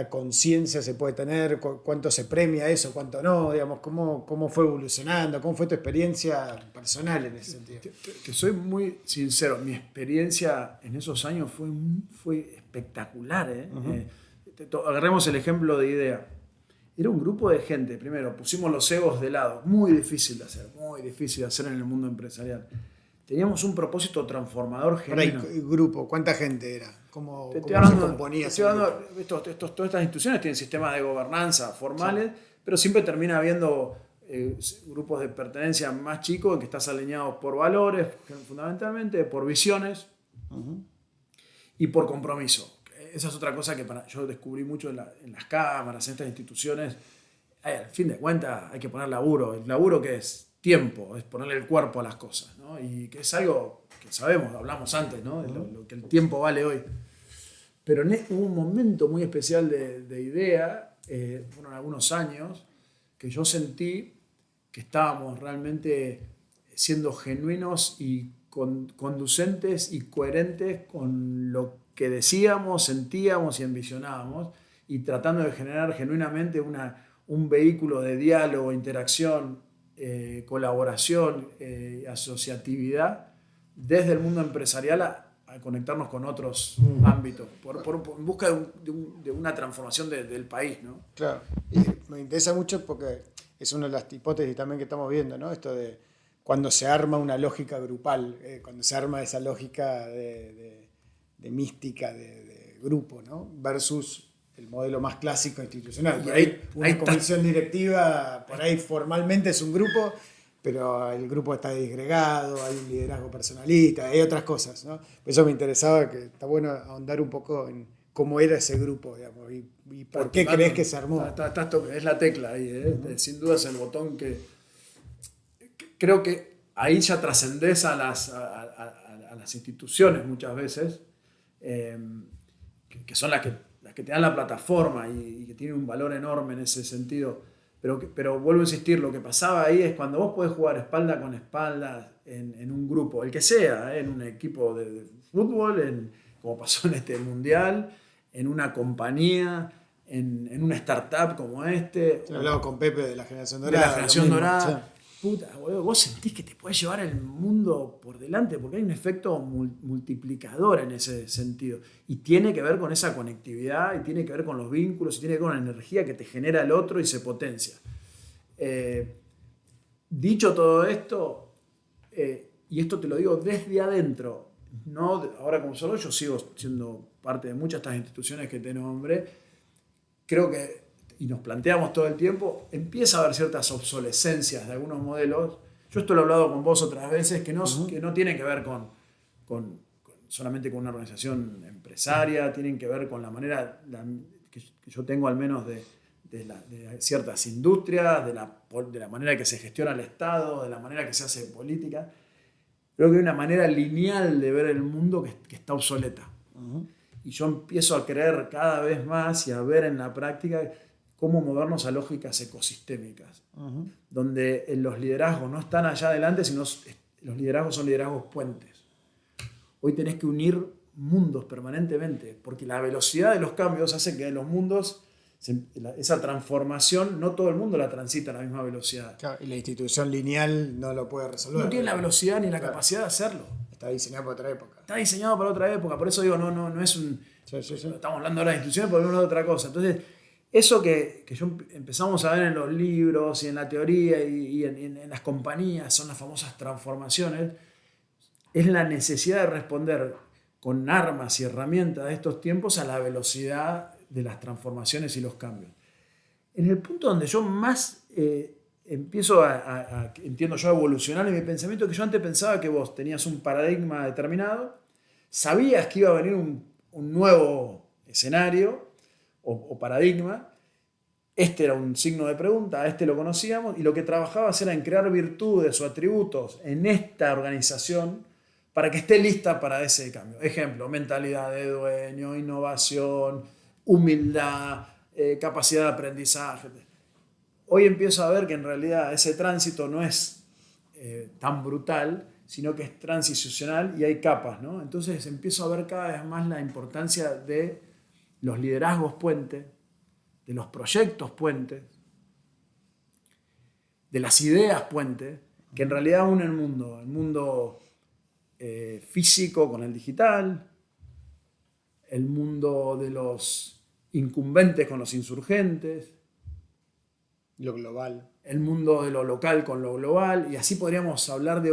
conciencia se puede tener, cuánto se premia eso, cuánto no, digamos, cómo fue evolucionando, cómo fue tu experiencia personal en ese sentido. Que soy muy sincero, mi experiencia en esos años fue espectacular. Agarremos el ejemplo de IDEA. Era un grupo de gente, primero, pusimos los egos de lado, muy difícil de hacer en el mundo empresarial. Teníamos un propósito transformador genuino. ¿El grupo? ¿Cuánta gente era? ¿Cómo se componía? Todas estas instituciones tienen sistemas de gobernanza formales, pero siempre termina habiendo grupos de pertenencia más chicos que estás alineados por valores, fundamentalmente, por visiones y por compromiso. Esa es otra cosa que yo descubrí mucho en las cámaras, en estas instituciones. Al fin de cuentas hay que poner laburo. ¿El laburo qué es? Tiempo, es ponerle el cuerpo a las cosas, ¿no? Y que es algo que sabemos, hablamos antes, ¿no? De lo que el tiempo vale hoy. Pero hubo un momento muy especial de IDEA, fueron algunos años, que yo sentí que estábamos realmente siendo genuinos y conducentes y coherentes con lo que decíamos, sentíamos y ambicionábamos, y tratando de generar genuinamente un vehículo de diálogo, interacción, colaboración, asociatividad desde el mundo empresarial a conectarnos con otros ámbitos en busca de una transformación del país, ¿no? Claro, y me interesa mucho porque es una de las hipótesis también que estamos viendo, ¿no? Esto de cuando se arma una lógica grupal, cuando se arma esa lógica de mística, de grupo, ¿no? Versus el modelo más clásico institucional. Y hay una comisión directiva, por ahí formalmente es un grupo, pero el grupo está disgregado, hay un liderazgo personalista, hay otras cosas, ¿no? Por eso me interesaba, que está bueno ahondar un poco en cómo era ese grupo, digamos, y por qué crees que se armó. Es la tecla ahí, sin duda es el botón que creo que ahí ya trascendés a las instituciones muchas veces, que son las que te dan la plataforma y que tienen un valor enorme en ese sentido. Pero vuelvo a insistir, lo que pasaba ahí es cuando vos podés jugar espalda con espalda en un grupo, el que sea, en un equipo de fútbol, como pasó en este mundial, en una compañía, en una startup como este. Hablaba con Pepe de la generación dorada. De la generación dorada. Sí. Puta, vos sentís que te puedes llevar el mundo por delante porque hay un efecto multiplicador en ese sentido. Y tiene que ver con esa conectividad, y tiene que ver con los vínculos, y tiene que ver con la energía que te genera el otro y se potencia. Dicho todo esto, y esto te lo digo desde adentro, no ahora como solo yo sigo siendo parte de muchas de estas instituciones que te nombré, creo que, y nos planteamos todo el tiempo, empieza a haber ciertas obsolescencias de algunos modelos. Yo esto lo he hablado con vos otras veces, que no tienen que ver solamente con una organización empresaria, tienen que ver con la manera que yo tengo al menos de ciertas industrias, de la manera que se gestiona el Estado, de la manera que se hace política. Creo que hay una manera lineal de ver el mundo que está obsoleta. Y yo empiezo a creer cada vez más y a ver en la práctica cómo movernos a lógicas ecosistémicas, donde los liderazgos no están allá adelante, sino los liderazgos son liderazgos puentes. Hoy tenés que unir mundos permanentemente, porque la velocidad de los cambios hace que en los mundos, esa transformación, no todo el mundo la transita a la misma velocidad. Claro, y la institución lineal no lo puede resolver. No tiene la velocidad ni la capacidad de hacerlo. Está diseñado para otra época. Está diseñado para otra época, por eso digo, no es un... Sí. Estamos hablando ahora de instituciones, pero no de otra cosa. Entonces, eso que empezamos a ver en los libros y en la teoría y en las compañías, son las famosas transformaciones, es la necesidad de responder con armas y herramientas de estos tiempos a la velocidad de las transformaciones y los cambios. En el punto donde yo más empiezo entiendo yo, a evolucionar en mi pensamiento, que yo antes pensaba que vos tenías un paradigma determinado, sabías que iba a venir un nuevo escenario o paradigma, este era un signo de pregunta, a este lo conocíamos, y lo que trabajabas era en crear virtudes o atributos en esta organización para que esté lista para ese cambio. Ejemplo, mentalidad de dueño, innovación, humildad, capacidad de aprendizaje. Hoy empiezo a ver que en realidad ese tránsito no es tan brutal, sino que es transicional y hay capas, ¿no? Entonces empiezo a ver cada vez más la importancia de los liderazgos puentes, de los proyectos puentes, de las ideas puentes, que en realidad unen el mundo físico con el digital, el mundo de los incumbentes con los insurgentes, lo global, el mundo de lo local con lo global, y así podríamos hablar de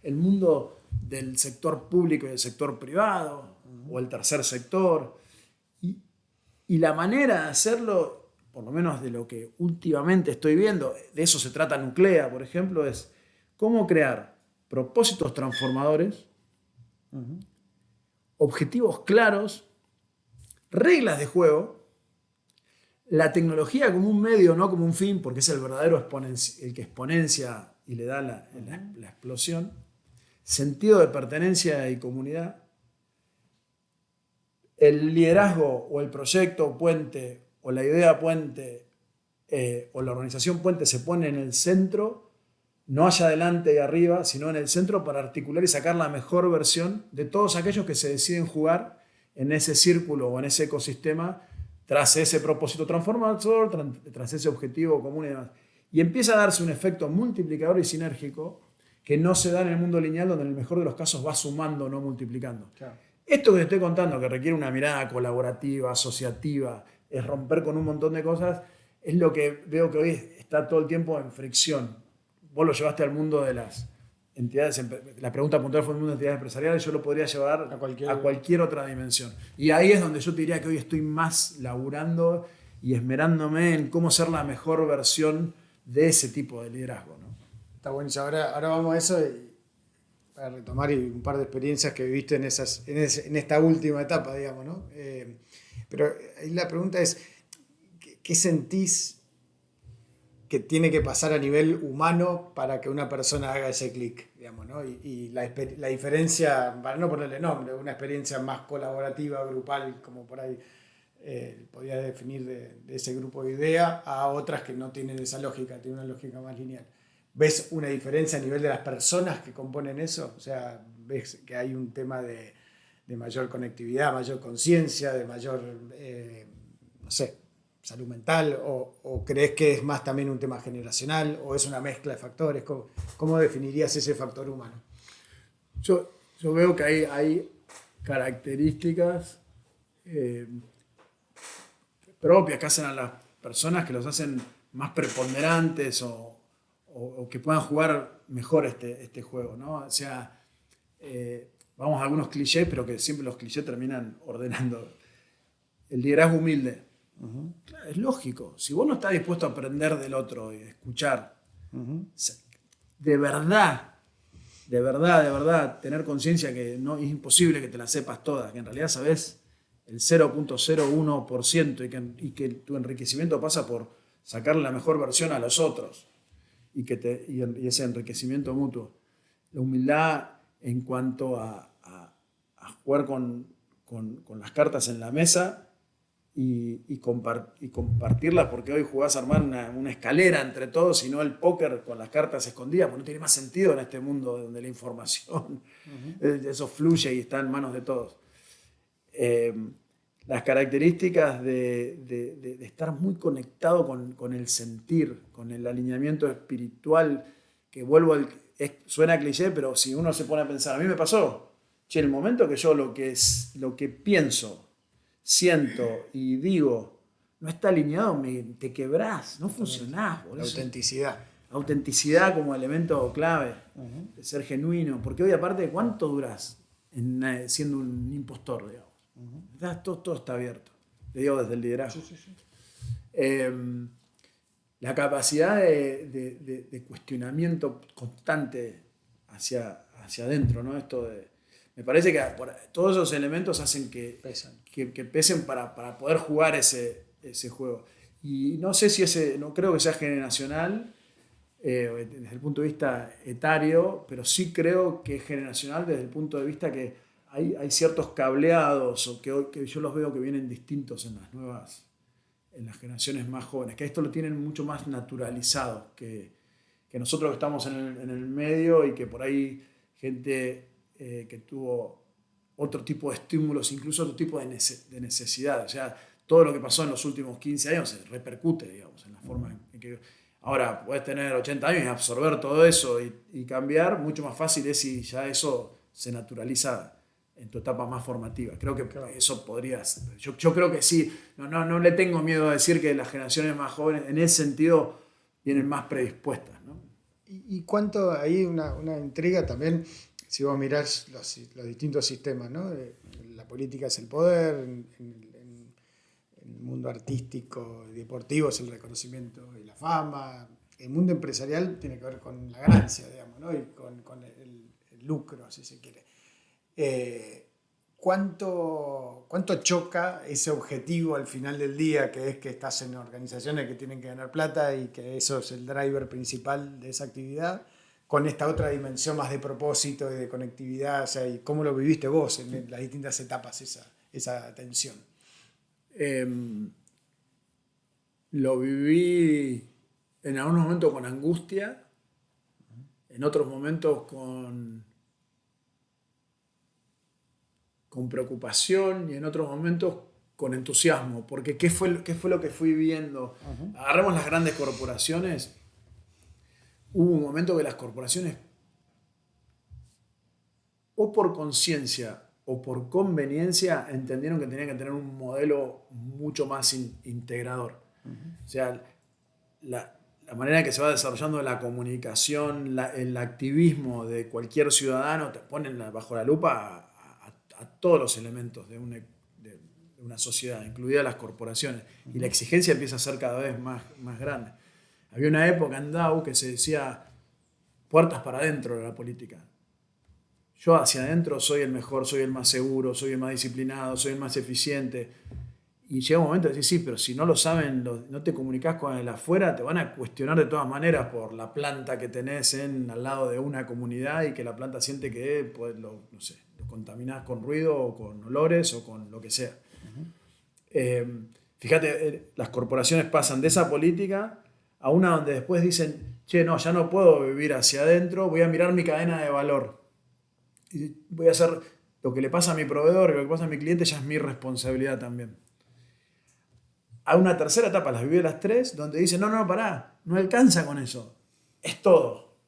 el mundo del sector público y del sector privado, o el tercer sector, y la manera de hacerlo, por lo menos de lo que últimamente estoy viendo, de eso se trata Nuclea, por ejemplo, es cómo crear propósitos transformadores, objetivos claros, reglas de juego, la tecnología como un medio, no como un fin, porque es el verdadero el que exponencia y le da la explosión, sentido de pertenencia y comunidad, el liderazgo o el proyecto puente o la idea puente o la organización puente se pone en el centro, no hacia adelante y arriba, sino en el centro para articular y sacar la mejor versión de todos aquellos que se deciden jugar en ese círculo o en ese ecosistema tras ese propósito transformador, tras ese objetivo común y demás. Y empieza a darse un efecto multiplicador y sinérgico que no se da en el mundo lineal, donde en el mejor de los casos va sumando, no multiplicando. Claro. Esto que te estoy contando, que requiere una mirada colaborativa, asociativa, es romper con un montón de cosas, es lo que veo que hoy está todo el tiempo en fricción. Vos lo llevaste al mundo de las entidades, la pregunta puntual fue el mundo de entidades empresariales, yo lo podría llevar a cualquier otra dimensión. Y ahí es donde yo te diría que hoy estoy más laburando y esmerándome en cómo ser la mejor versión de ese tipo de liderazgo, ¿no? Está bueno. Ahora vamos a eso para retomar un par de experiencias que viviste en esta última etapa, digamos, ¿no? Pero ahí la pregunta es, ¿qué sentís que tiene que pasar a nivel humano para que una persona haga ese clic, digamos, ¿no? Y la diferencia, para no ponerle nombre, una experiencia más colaborativa, grupal, como por ahí podía definir de ese grupo de idea, a otras que no tienen esa lógica, tienen una lógica más lineal. ¿Ves una diferencia a nivel de las personas que componen eso? O sea, ¿ves que hay un tema de mayor conectividad, mayor conciencia, de mayor, no sé, salud mental? ¿O crees que es más también un tema generacional? ¿O es una mezcla de factores? ¿Cómo definirías ese factor humano? Yo veo que hay características propias que hacen a las personas que los hacen más preponderantes o que puedan jugar mejor este juego, ¿no? O sea, vamos a algunos clichés, pero que siempre los clichés terminan ordenando. El liderazgo humilde. Claro, es lógico. Si vos no estás dispuesto a aprender del otro y escuchar, de verdad, tener conciencia que no es imposible que te las sepas todas, que en realidad sabes el 0.01% y que tu enriquecimiento pasa por sacarle la mejor versión a los otros y ese enriquecimiento mutuo. La humildad en cuanto a jugar con las cartas en la mesa y compartirlas, porque hoy jugás a armar una escalera entre todos y no el póker con las cartas escondidas, porque no tiene más sentido en este mundo donde la información, eso fluye y está en manos de todos. Las características de estar muy conectado con el sentir, con el alineamiento espiritual, que vuelvo suena cliché, pero si uno se pone a pensar, a mí me pasó, che, en el momento que yo lo que pienso, siento y digo no está alineado, te quebrás, no funcionás. La autenticidad. Autenticidad como elemento clave, de ser genuino, porque hoy aparte, ¿cuánto durás siendo un impostor, digamos? Todo está abierto, le digo desde el liderazgo. Sí. La capacidad de cuestionamiento constante hacia adentro, ¿no? Me parece que todos esos elementos hacen que pesen para poder jugar ese juego. Y no sé si no creo que sea generacional desde el punto de vista etario, pero sí creo que es generacional desde el punto de vista que hay ciertos cableados o que yo los veo que vienen distintos en las generaciones más jóvenes, que esto lo tienen mucho más naturalizado que nosotros que estamos en el medio y que por ahí gente que tuvo otro tipo de estímulos, incluso otro tipo de necesidad. O sea, todo lo que pasó en los últimos 15 años se repercute, digamos, en la forma en que... Ahora, puedes tener 80 años y absorber todo eso y cambiar, mucho más fácil es si ya eso se naturaliza en tu etapa más formativa. Creo que eso podría ser. Yo creo que sí. No le tengo miedo a decir que las generaciones más jóvenes, en ese sentido, vienen más predispuestas, ¿no? ¿Y cuánto? Ahí una intriga también, si vos mirás los distintos sistemas, ¿no? La política es el poder, en el mundo artístico y deportivo es el reconocimiento y la fama. El mundo empresarial tiene que ver con la ganancia, digamos, ¿no? Y con el lucro, si se quiere. ¿Cuánto choca ese objetivo al final del día, que es que estás en organizaciones que tienen que ganar plata y que eso es el driver principal de esa actividad, con esta otra dimensión más de propósito y de conectividad? O sea, ¿y cómo lo viviste vos en las distintas etapas esa tensión? Lo viví en algunos momentos con angustia, en otros momentos con preocupación y en otros momentos con entusiasmo, porque ¿qué fue lo que fui viendo? Agarremos las grandes corporaciones. Hubo un momento que las corporaciones, o por conciencia o por conveniencia, entendieron que tenían que tener un modelo mucho más integrador. O sea, la manera en que se va desarrollando la comunicación, el activismo de cualquier ciudadano, te ponen bajo la lupa a todos los elementos de una sociedad, incluidas las corporaciones, y la exigencia empieza a ser cada vez más grande. Había una época en Dow que se decía puertas para adentro de la política. Yo hacia adentro soy el mejor, soy el más seguro, soy el más disciplinado, soy el más eficiente. Y llega un momento de decir, sí, pero si no lo saben, no te comunicas con el afuera, te van a cuestionar de todas maneras por la planta que tenés al lado de una comunidad y que la planta siente que pues, lo contaminás con ruido o con olores o con lo que sea. Fíjate, las corporaciones pasan de esa política a una donde después dicen, che, no, ya no puedo vivir hacia adentro, voy a mirar mi cadena de valor. Y voy a hacer lo que le pasa a mi proveedor y lo que pasa a mi cliente, ya es mi responsabilidad también. Hay una tercera etapa, las viví las tres, donde dicen, no, pará, no alcanza con eso, es todo.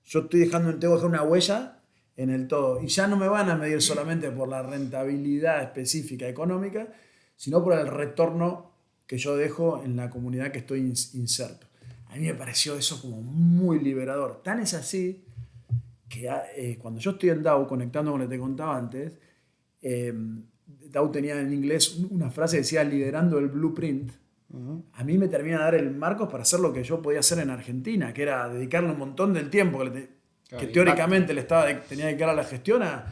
Yo tengo que dejar una huella en el todo. Y ya no me van a medir solamente por la rentabilidad específica económica, sino por el retorno que yo dejo en la comunidad que estoy inserto. A mí me pareció eso como muy liberador. Tan es así que cuando yo estoy en Dow, conectando con lo que te contaba antes, Dow tenía en inglés una frase que decía liderando el blueprint. A mí me termina de dar el marco para hacer lo que yo podía hacer en Argentina, que era dedicarle un montón del tiempo que teóricamente tenía que dedicar a la gestión, a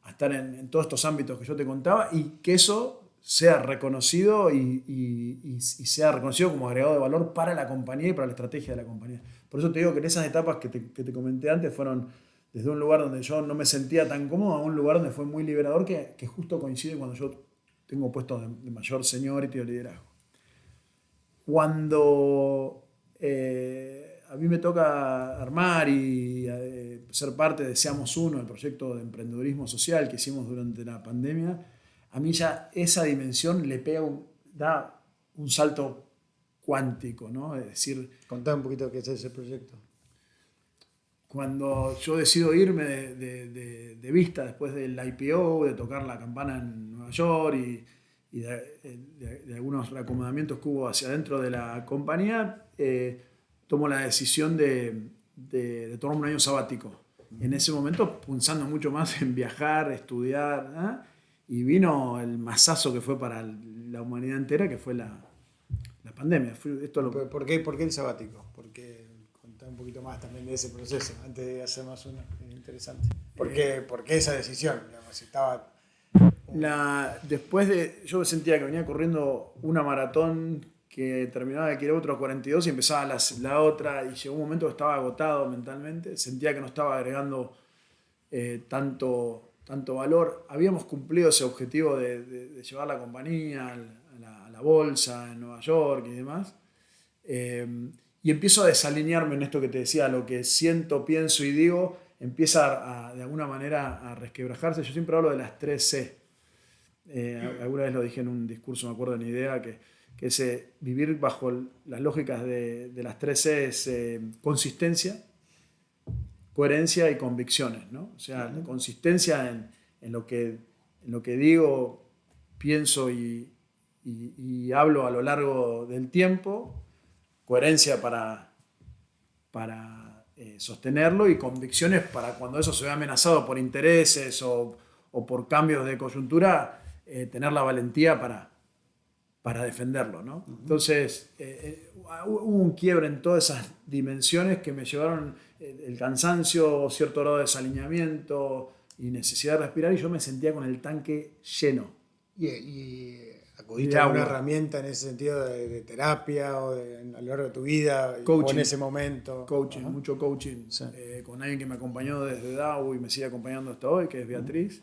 estar en todos estos ámbitos que yo te contaba, y que eso sea reconocido y sea reconocido como agregado de valor para la compañía y para la estrategia de la compañía. Por eso te digo que en esas etapas que te comenté antes fueron desde un lugar donde yo no me sentía tan cómodo a un lugar donde fue muy liberador, que justo coincide cuando yo tengo puestos de mayor seniority o liderazgo. Cuando a mí me toca armar y ser parte de Seamos Uno, el proyecto de emprendedurismo social que hicimos durante la pandemia, a mí ya esa dimensión da un salto cuántico, ¿no? Es decir... Contá un poquito qué es ese proyecto. cuando yo decido irme de Vista después del IPO, de tocar la campana en Nueva York y de algunos reacomodamientos que hubo hacia adentro de la compañía, tomo la decisión de tomar un año sabático. En ese momento pensando mucho más en viajar, estudiar, ¿eh? Y vino el masazo que fue para la humanidad entera, que fue la pandemia. ¿Por qué el sabático? Porque contá un poquito más también de ese proceso, antes de hacer más uno interesante. ¿Por qué esa decisión? Digamos, estaba... Yo me sentía que venía corriendo una maratón que terminaba de kilómetro 42 y empezaba la otra, y llegó un momento que estaba agotado mentalmente, sentía que no estaba agregando tanto valor. Habíamos cumplido ese objetivo de llevar la compañía a la bolsa en Nueva York y demás, y empiezo a desalinearme en esto que te decía, lo que siento, pienso y digo empieza de alguna manera a resquebrajarse. Yo siempre hablo de las 3C. Alguna vez lo dije en un discurso, me acuerdo en Idea, que ese vivir bajo las lógicas de las 3C es consistencia, coherencia y convicciones, ¿no? O sea, la consistencia en lo que digo, pienso y hablo a lo largo del tiempo, coherencia para sostenerlo y convicciones para cuando eso se ve amenazado por intereses o por cambios de coyuntura, tener la valentía para defenderlo, ¿no? Entonces, hubo un quiebre en todas esas dimensiones que me llevaron el cansancio, cierto grado de desalineamiento y necesidad de respirar, y yo me sentía con el tanque lleno. ¿Y acudiste a alguna herramienta en ese sentido de terapia o a lo largo de tu vida? Coaching. O en ese momento. Coaching, mucho coaching. Sí. Con alguien que me acompañó desde DAO y me sigue acompañando hasta hoy, que es Beatriz.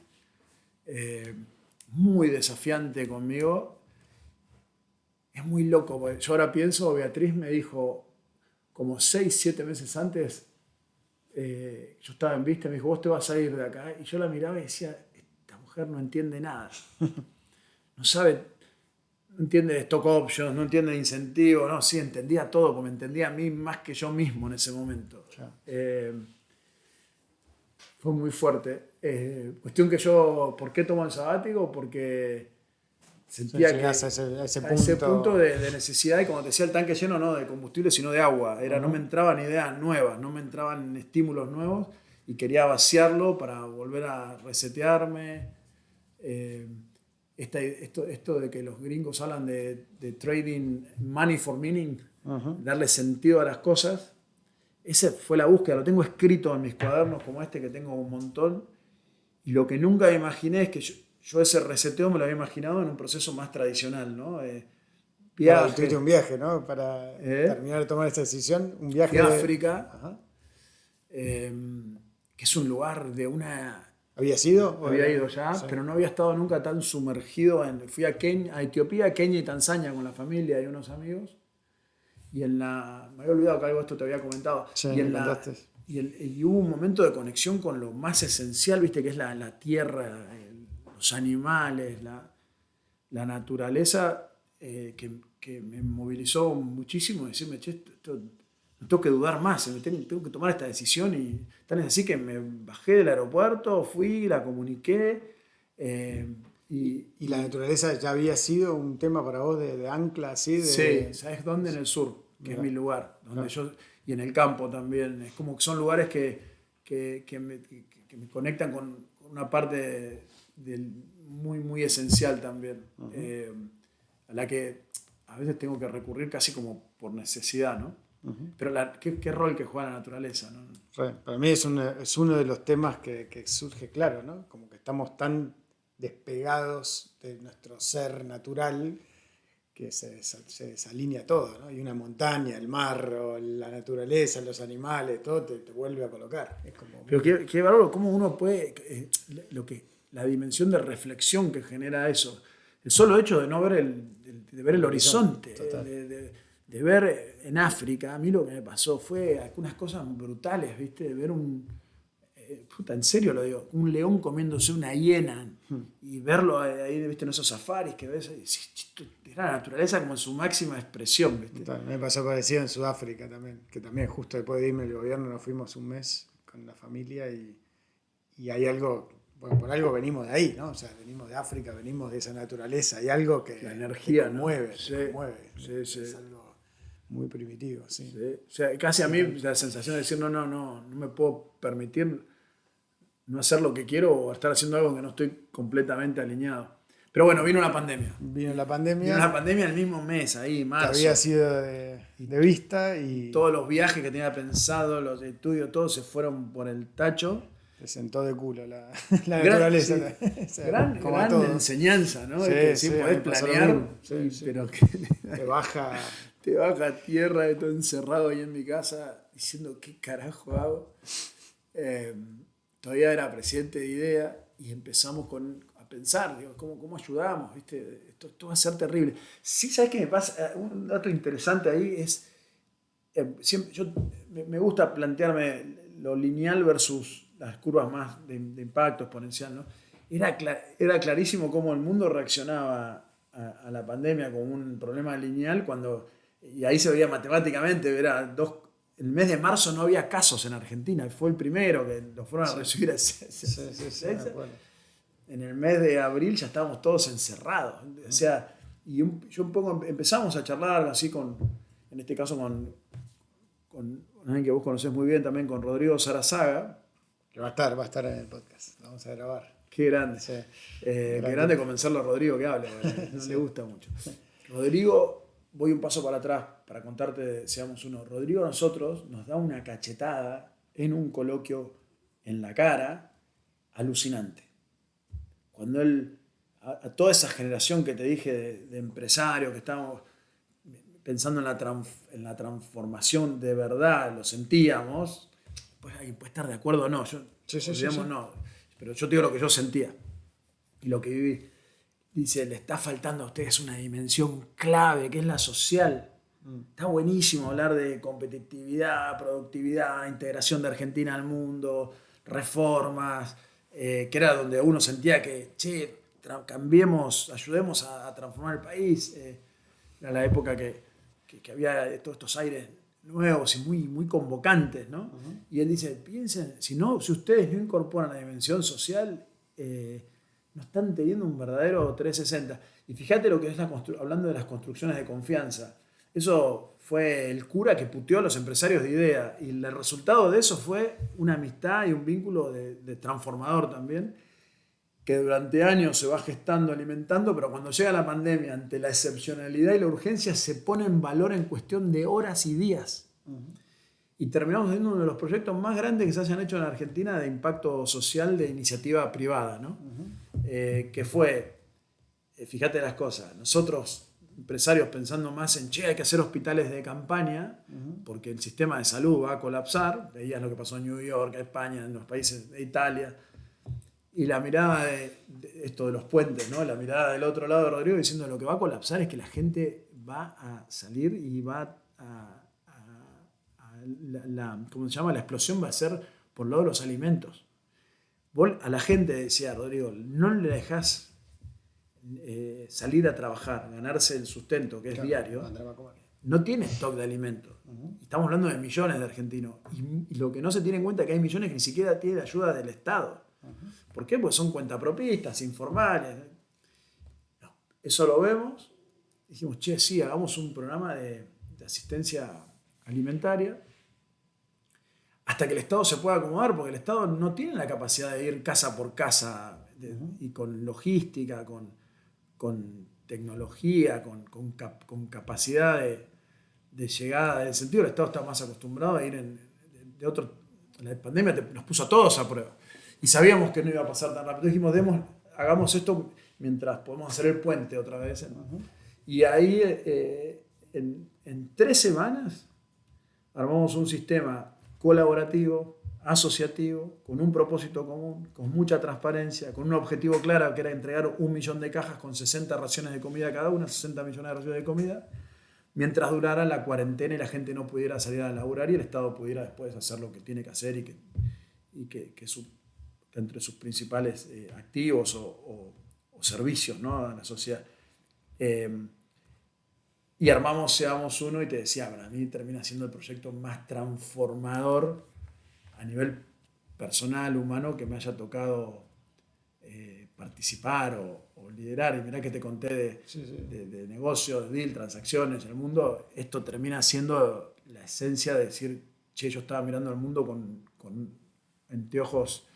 Muy desafiante conmigo. Es muy loco, porque yo ahora pienso, Beatriz me dijo como 6-7 meses antes, yo estaba en Vista, me dijo, vos te vas a ir de acá. Y yo la miraba y decía, esta mujer no entiende nada. No sabe, no entiende de stock options, no entiende de incentivos. No, sí, entendía todo, porque me entendía a mí más que yo mismo en ese momento. Claro. Fue muy fuerte. Cuestión que yo, ¿por qué tomo el sabático? Porque sentía que a ese punto de necesidad, y como te decía, el tanque lleno no de combustible, sino de agua. No me entraban ideas nuevas, no me entraban estímulos nuevos, y quería vaciarlo para volver a resetearme. Esto de que los gringos hablan de trading money for meaning, darle sentido a las cosas, esa fue la búsqueda. Lo tengo escrito en mis cuadernos como este, que tengo un montón, y lo que nunca me imaginé es que yo ese reseteo me lo había imaginado en un proceso más tradicional, ¿no? Tuviste un viaje, ¿no? Para terminar de tomar esta decisión, un viaje a África, que es un lugar de una... ¿Había ido? Había ido ya, sí. Pero no había estado nunca tan sumergido. Fui a Etiopía, Kenia y Tanzania con la familia y unos amigos. Me había olvidado que algo de esto te había comentado. Sí, y hubo un momento de conexión con lo más esencial, ¿viste? Que es la tierra, los animales, la naturaleza, que me movilizó muchísimo. Decirme, che, esto no tengo que dudar más, tengo que tomar esta decisión. Y tan es así que me bajé del aeropuerto, fui, la comuniqué. ¿Y la naturaleza ya había sido un tema para vos de ancla? Así Sí, ¿sabes dónde? En el sur, que es mi lugar. Donde y en el campo también. Es como que son lugares que me conectan con una parte muy, muy esencial también. A la que a veces tengo que recurrir casi como por necesidad, ¿no? Pero ¿qué rol que juega la naturaleza, ¿no? Para mí es uno de los temas que surge claro, ¿no? Como que estamos tan despegados de nuestro ser natural que se desalinea todo, ¿no? Y una montaña, el mar, la naturaleza, los animales, todo te vuelve a colocar. Es como... Pero qué valor, cómo uno puede, la dimensión de reflexión que genera eso, el solo hecho de no ver el horizonte, de ver en África. A mí lo que me pasó fue algunas cosas brutales, ¿viste? De ver en serio lo digo, un león comiéndose una hiena y verlo ahí, ¿viste? En esos safaris que ves, era la naturaleza como en su máxima expresión, ¿viste? Me pasó parecido en Sudáfrica también, que también justo después de irme del gobierno nos fuimos un mes con la familia y hay algo, bueno, por algo venimos de ahí, ¿no? O sea, venimos de África, venimos de esa naturaleza, hay algo que La energía, te conmueve, ¿no? te conmueve. Sí. Es algo muy primitivo, sí. Sí. O sea, casi a mí la sensación de decir, no me puedo permitir no hacer lo que quiero o estar haciendo algo que no estoy completamente alineado. Pero bueno, vino una pandemia. Vino la Vino pandemia, la pandemia el mismo mes, ahí, que marzo. había sido de vista y Todos los viajes que tenía pensado, los estudios, todos se fueron por el tacho. te sentó de culo la naturaleza. Sí, O sea, gran como a todo. enseñanza, ¿no? Sí, De que sí, sí a mí podés me pasó lo planear, mismo. Sí. pero que Te baja. te baja a tierra de todo encerrado ahí en mi casa diciendo qué carajo hago. Todavía era presidente de IDEA y empezamos a pensar, digo, ¿cómo ayudamos? ¿Viste? Esto va a ser terrible. Sí, ¿sabes qué me pasa? Un dato interesante ahí es, siempre, me gusta plantearme lo lineal versus las curvas más de impacto exponencial, ¿no? Era clarísimo cómo el mundo reaccionaba a la pandemia como un problema lineal y ahí se veía matemáticamente, el mes de marzo no había casos en Argentina, fue el primero que lo fueron a recibir a Sí, me acuerdo. en el mes de abril ya estábamos todos encerrados. O sea, empezamos a charlar así en este caso con alguien que vos conocés muy bien también, con Rodrigo Sarazaga. Que va a estar en el podcast. Lo vamos a grabar. Qué grande. Sí. Qué grande convencerlo a Rodrigo que hable, porque no le gusta mucho. Rodrigo, voy un paso para atrás para contarte, seamos uno. Rodrigo a nosotros nos da una cachetada en un coloquio en la cara alucinante. Cuando a toda esa generación que te dije de empresarios que estábamos pensando en la transformación de verdad, lo sentíamos, pues alguien puede estar de acuerdo o no, no, pero yo te digo lo que yo sentía y lo que viví. Dice, le está faltando a ustedes una dimensión clave, que es la social. Está buenísimo hablar de competitividad, productividad, integración de Argentina al mundo, reformas, que era donde uno sentía que, cambiemos, ayudemos a transformar el país. Era la época que había todos estos aires nuevos y muy convocantes, ¿no? Uh-huh. Y él dice, piensen, si ustedes no incorporan la dimensión social, no están teniendo un verdadero 360. Y fíjate lo que es hablando de las construcciones de confianza. Eso fue el cura que puteó a los empresarios de IDEA. Y el resultado de eso fue una amistad y un vínculo de transformador también, que durante años se va gestando, alimentando, pero cuando llega la pandemia, ante la excepcionalidad y la urgencia, se pone en valor en cuestión de horas y días. Uh-huh. Y terminamos viendo uno de los proyectos más grandes que se hayan hecho en Argentina de impacto social de iniciativa privada, ¿no? Uh-huh. Que fue, fíjate las cosas, nosotros, empresarios, pensando más en, hay que hacer hospitales de campaña, uh-huh, porque el sistema de salud va a colapsar. Veías lo que pasó en New York, en España, en los países de Italia. Y la mirada de esto de los puentes, ¿no? La mirada del otro lado de Rodrigo diciendo lo que va a colapsar es que la gente va a salir y va ¿cómo se llama? La explosión va a ser por el lado de los alimentos. Vos a la gente, decía Rodrigo, no le dejás salir a trabajar, ganarse el sustento, que es diario, no tiene stock de alimentos. Uh-huh. Estamos hablando de millones de argentinos. Y lo que no se tiene en cuenta es que hay millones que ni siquiera tienen ayuda del Estado. Uh-huh. ¿Por qué? Pues son cuentapropistas, informales. No, eso lo vemos. Dijimos, sí, hagamos un programa de asistencia alimentaria hasta que el Estado se pueda acomodar, porque el Estado no tiene la capacidad de ir casa por casa y con logística, con tecnología, con capacidad de llegada. En el sentido, el Estado está más acostumbrado a ir la pandemia nos puso a todos a prueba. Y sabíamos que no iba a pasar tan rápido. Dijimos, hagamos esto mientras podemos hacer el puente otra vez. Uh-huh. Y ahí, en 3 semanas, armamos un sistema colaborativo, asociativo, con un propósito común, con mucha transparencia, con un objetivo claro que era entregar 1 millón de cajas con 60 raciones de comida cada una, 60 millones de raciones de comida, mientras durara la cuarentena y la gente no pudiera salir a laburar y el Estado pudiera después hacer lo que tiene que hacer y que entre sus principales activos o servicios, ¿no?, a la sociedad. Y armamos Seamos Uno y te decía, para mí termina siendo el proyecto más transformador a nivel personal, humano, que me haya tocado participar o liderar. Y mirá que te conté de negocios, de deal, transacciones en el mundo. Esto termina siendo la esencia de decir, che, yo estaba mirando el mundo con anteojos,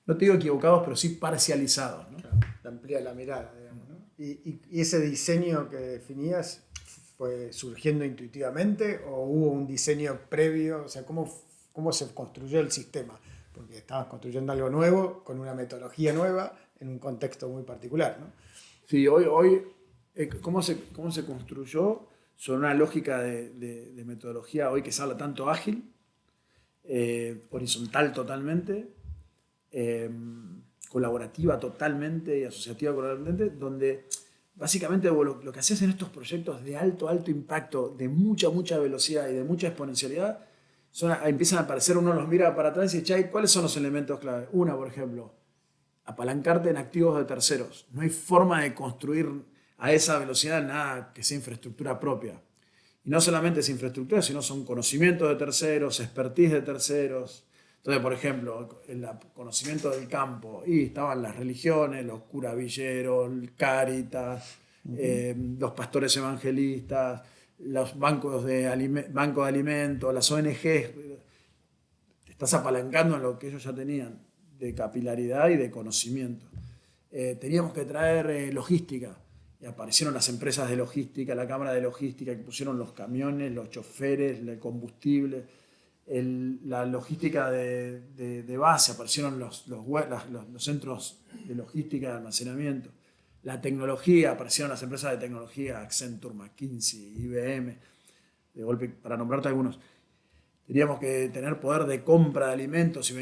no te digo equivocados, pero sí parcializados, ¿no? Claro, te amplía la mirada, digamos, ¿no? Y ese diseño que definías fue surgiendo intuitivamente o hubo un diseño previo? O sea, ¿cómo se construyó el sistema? Porque estabas construyendo algo nuevo, con una metodología nueva, en un contexto muy particular, ¿no? Sí, hoy ¿cómo se construyó? Sobre una lógica de metodología hoy que se habla tanto ágil, horizontal totalmente, colaborativa totalmente y asociativa colaborativamente, donde básicamente lo que haces en estos proyectos de alto impacto, de mucha velocidad y de mucha exponencialidad, empiezan a aparecer, uno los mira para atrás y dice, ¿cuáles son los elementos clave? Una, por ejemplo, apalancarte en activos de terceros. No hay forma de construir a esa velocidad nada que sea infraestructura propia. Y no solamente es infraestructura, sino son conocimientos de terceros, expertise de terceros. Entonces, por ejemplo, el conocimiento del campo, y estaban las religiones, los curavilleros, el Cáritas, los pastores evangelistas, los bancos de alimentos, las ONG. Te estás apalancando en lo que ellos ya tenían de capilaridad y de conocimiento. Teníamos que traer logística. Y aparecieron las empresas de logística, la cámara de logística, que pusieron los camiones, los choferes, el combustible, la logística de base, aparecieron los centros de logística de almacenamiento, la tecnología, aparecieron las empresas de tecnología, Accenture, McKinsey, IBM, de golpe, para nombrarte algunos. Teníamos que tener poder de compra de alimentos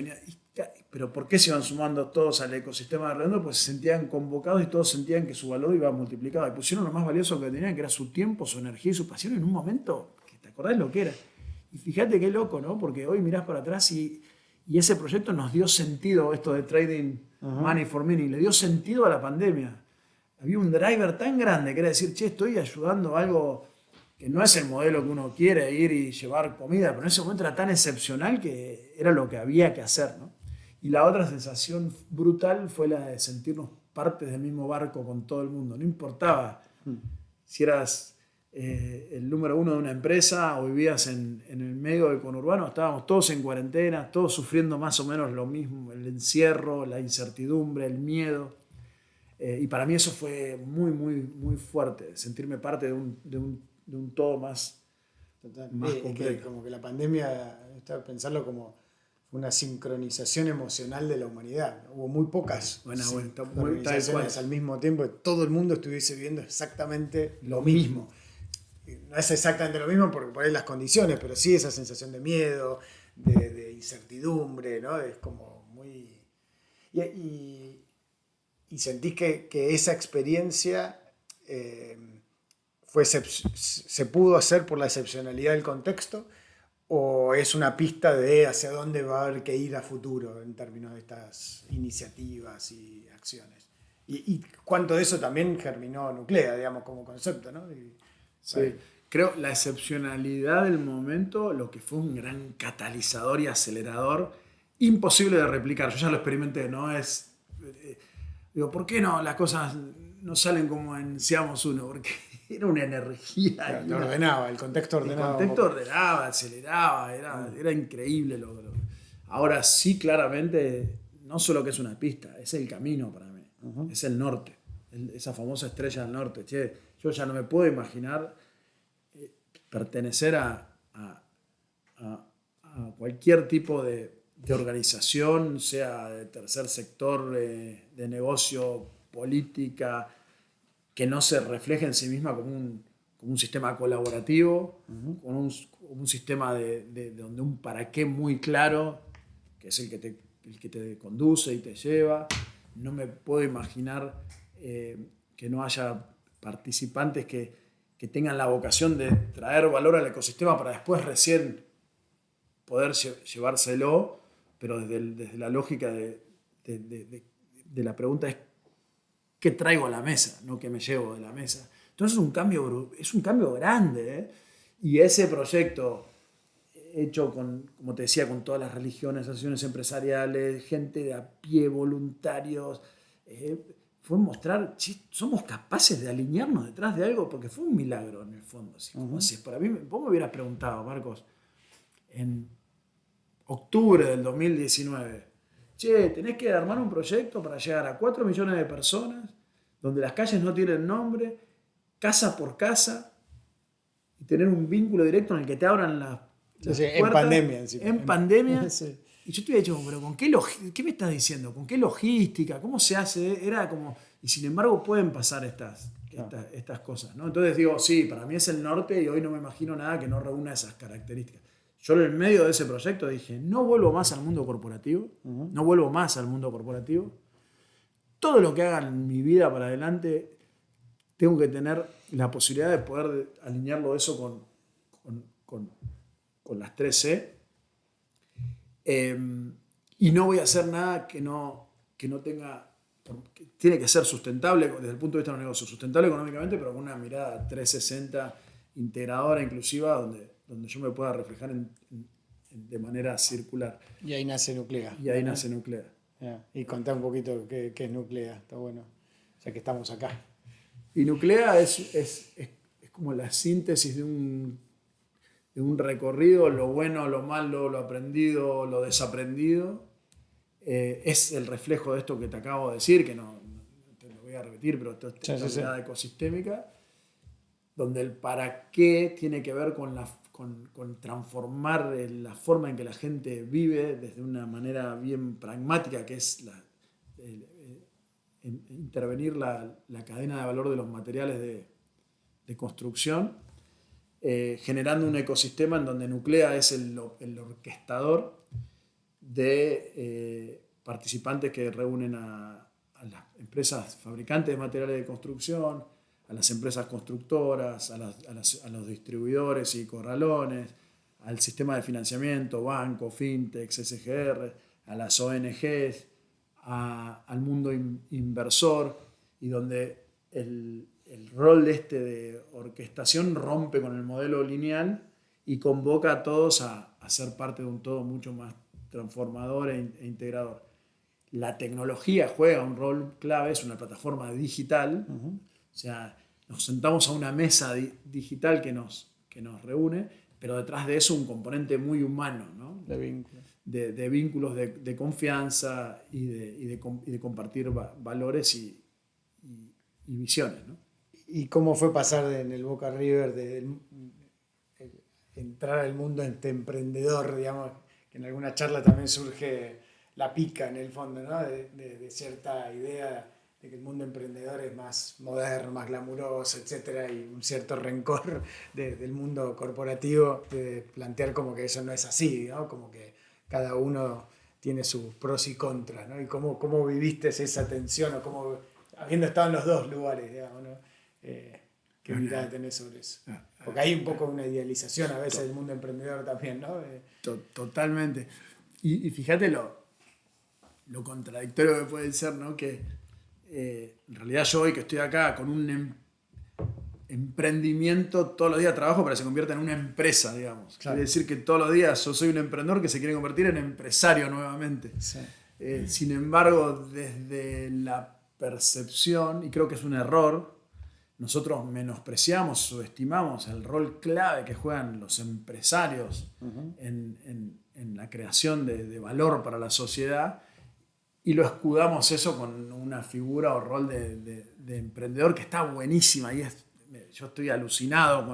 pero ¿por qué se iban sumando todos al ecosistema de Redondo? Pues se sentían convocados y todos sentían que su valor iba multiplicado. Y pusieron lo más valioso que tenían, que era su tiempo, su energía y su pasión en un momento que te acordás lo que era. Y fíjate qué loco, ¿no? Porque hoy mirás para atrás y ese proyecto nos dio sentido, esto de trading money for meaning, le dio sentido a la pandemia. Había un driver tan grande que era decir, che, estoy ayudando a algo que no es el modelo que uno quiere, ir y llevar comida, pero en ese momento era tan excepcional que era lo que había que hacer, ¿no? Y la otra sensación brutal fue la de sentirnos partes del mismo barco con todo el mundo. No importaba si eras el número uno de una empresa o vivías en el medio del conurbano, estábamos todos en cuarentena, todos sufriendo más o menos lo mismo, el encierro, la incertidumbre, el miedo. Y para mí eso fue muy fuerte, sentirme parte de un todo más completo. Que como que la pandemia, estaba pensarlo como una sincronización emocional de la humanidad. Hubo muy pocas sincronizaciones al mismo tiempo, que todo el mundo estuviese viviendo exactamente lo mismo. No es exactamente lo mismo porque por ahí las condiciones, pero sí esa sensación de miedo, de incertidumbre, ¿no? Es como muy... Y sentís que esa experiencia se pudo hacer por la excepcionalidad del contexto, ¿o es una pista de hacia dónde va a haber que ir a futuro en términos de estas iniciativas y acciones? Y cuánto de eso también germinó Nuclea, digamos, como concepto, ¿no? Sí, creo la excepcionalidad del momento, lo que fue un gran catalizador y acelerador, imposible de replicar. Yo ya lo experimenté, ¿no? Digo, ¿por qué no las cosas no salen como en Seamos Uno? Porque era una energía. Claro, el contexto ordenaba. El contexto ordenaba, aceleraba, era increíble. Ahora sí, claramente, no solo que es una pista, es el camino para mí, es el norte, esa famosa estrella del norte. Che, yo ya no me puedo imaginar pertenecer a cualquier tipo de organización, sea de tercer sector, de negocio, política, que no se refleje en sí misma como un sistema colaborativo, como un sistema donde un para qué muy claro, que es el que te conduce y te lleva. No me puedo imaginar que no haya participantes que tengan la vocación de traer valor al ecosistema para después recién poder llevárselo, pero desde la lógica de la pregunta es ¿qué traigo a la mesa? No qué me llevo de la mesa. Entonces es un cambio grande, ¿eh? Y ese proyecto hecho con, como te decía, con todas las religiones, asociaciones empresariales, gente de a pie, voluntarios. Fue mostrar, si somos capaces de alinearnos detrás de algo, porque fue un milagro en el fondo. Así, como si para mí, vos me hubieras preguntado, Marcos, en octubre del 2019, che, tenés que armar un proyecto para llegar a 4 millones de personas, donde las calles no tienen nombre, casa por casa, y tener un vínculo directo en el que te abran las puertas. En pandemia. Encima. En pandemia. Sí. Y yo te había dicho, pero ¿qué me estás diciendo? ¿Con qué logística? ¿Cómo se hace? Era como... Y sin embargo pueden pasar estas cosas, ¿no? Entonces digo, sí, para mí es el norte y hoy no me imagino nada que no reúna esas características. Yo en el medio de ese proyecto dije, no vuelvo más al mundo corporativo, no vuelvo más al mundo corporativo. Todo lo que haga en mi vida para adelante, tengo que tener la posibilidad de poder alinearlo eso con las 3C. Y no voy a hacer nada que no tenga, tiene que ser sustentable desde el punto de vista de un negocio, sustentable económicamente, pero con una mirada 360, integradora, inclusiva, donde yo me pueda reflejar de manera circular. Y ahí nace Nuclea. Nace Nuclea. Y contá un poquito qué es Nuclea, está bueno, ya que estamos acá. Y Nuclea es como la síntesis de un recorrido, lo bueno, lo malo, lo aprendido, lo desaprendido. Es el reflejo de esto que te acabo de decir, que no te lo voy a repetir, pero esto es esta mirada ecosistémica, donde el para qué tiene que ver con transformar la forma en que la gente vive desde una manera bien pragmática, que es intervenir la cadena de valor de los materiales de construcción, generando un ecosistema en donde Nuclea es el orquestador de participantes que reúnen a las empresas fabricantes de materiales de construcción, a las empresas constructoras, a los distribuidores y corralones, al sistema de financiamiento, banco, fintech, SGR, a las ONGs, al mundo inversor, y donde el rol de orquestación rompe con el modelo lineal y convoca a todos a ser parte de un todo mucho más transformador e integrador. La tecnología juega un rol clave, es una plataforma digital, o sea, nos sentamos a una mesa digital que nos reúne, pero detrás de eso un componente muy humano, ¿no? De vínculos, de confianza y de compartir valores y visiones, ¿no? ¿Y cómo fue pasar en el Boca River de entrar al mundo emprendedor, digamos, que en alguna charla también surge la pica en el fondo, ¿no? de cierta idea de que el mundo emprendedor es más moderno, más glamuroso, etcétera, y un cierto rencor del mundo corporativo, de plantear como que eso no es así, ¿no? Como que cada uno tiene sus pros y contras, ¿no? Y cómo viviste esa tensión, o cómo, habiendo estado en los dos lugares, digamos, ¿no? ¿Qué mirada tenés sobre eso? Porque hay un poco una idealización a veces del mundo emprendedor también, ¿no? Totalmente. Y fíjate lo contradictorio que puede ser, ¿no? Que en realidad yo hoy que estoy acá con un emprendimiento, todos los días trabajo para que se convierta en una empresa, digamos. Claro. Quiere decir que todos los días yo soy un emprendedor que se quiere convertir en empresario nuevamente. Sí. Sin embargo, desde la percepción, y creo que es un error, nosotros menospreciamos, subestimamos el rol clave que juegan los empresarios en la creación de valor para la sociedad, y lo escudamos eso con una figura o rol de emprendedor que está buenísima. Y yo estoy alucinado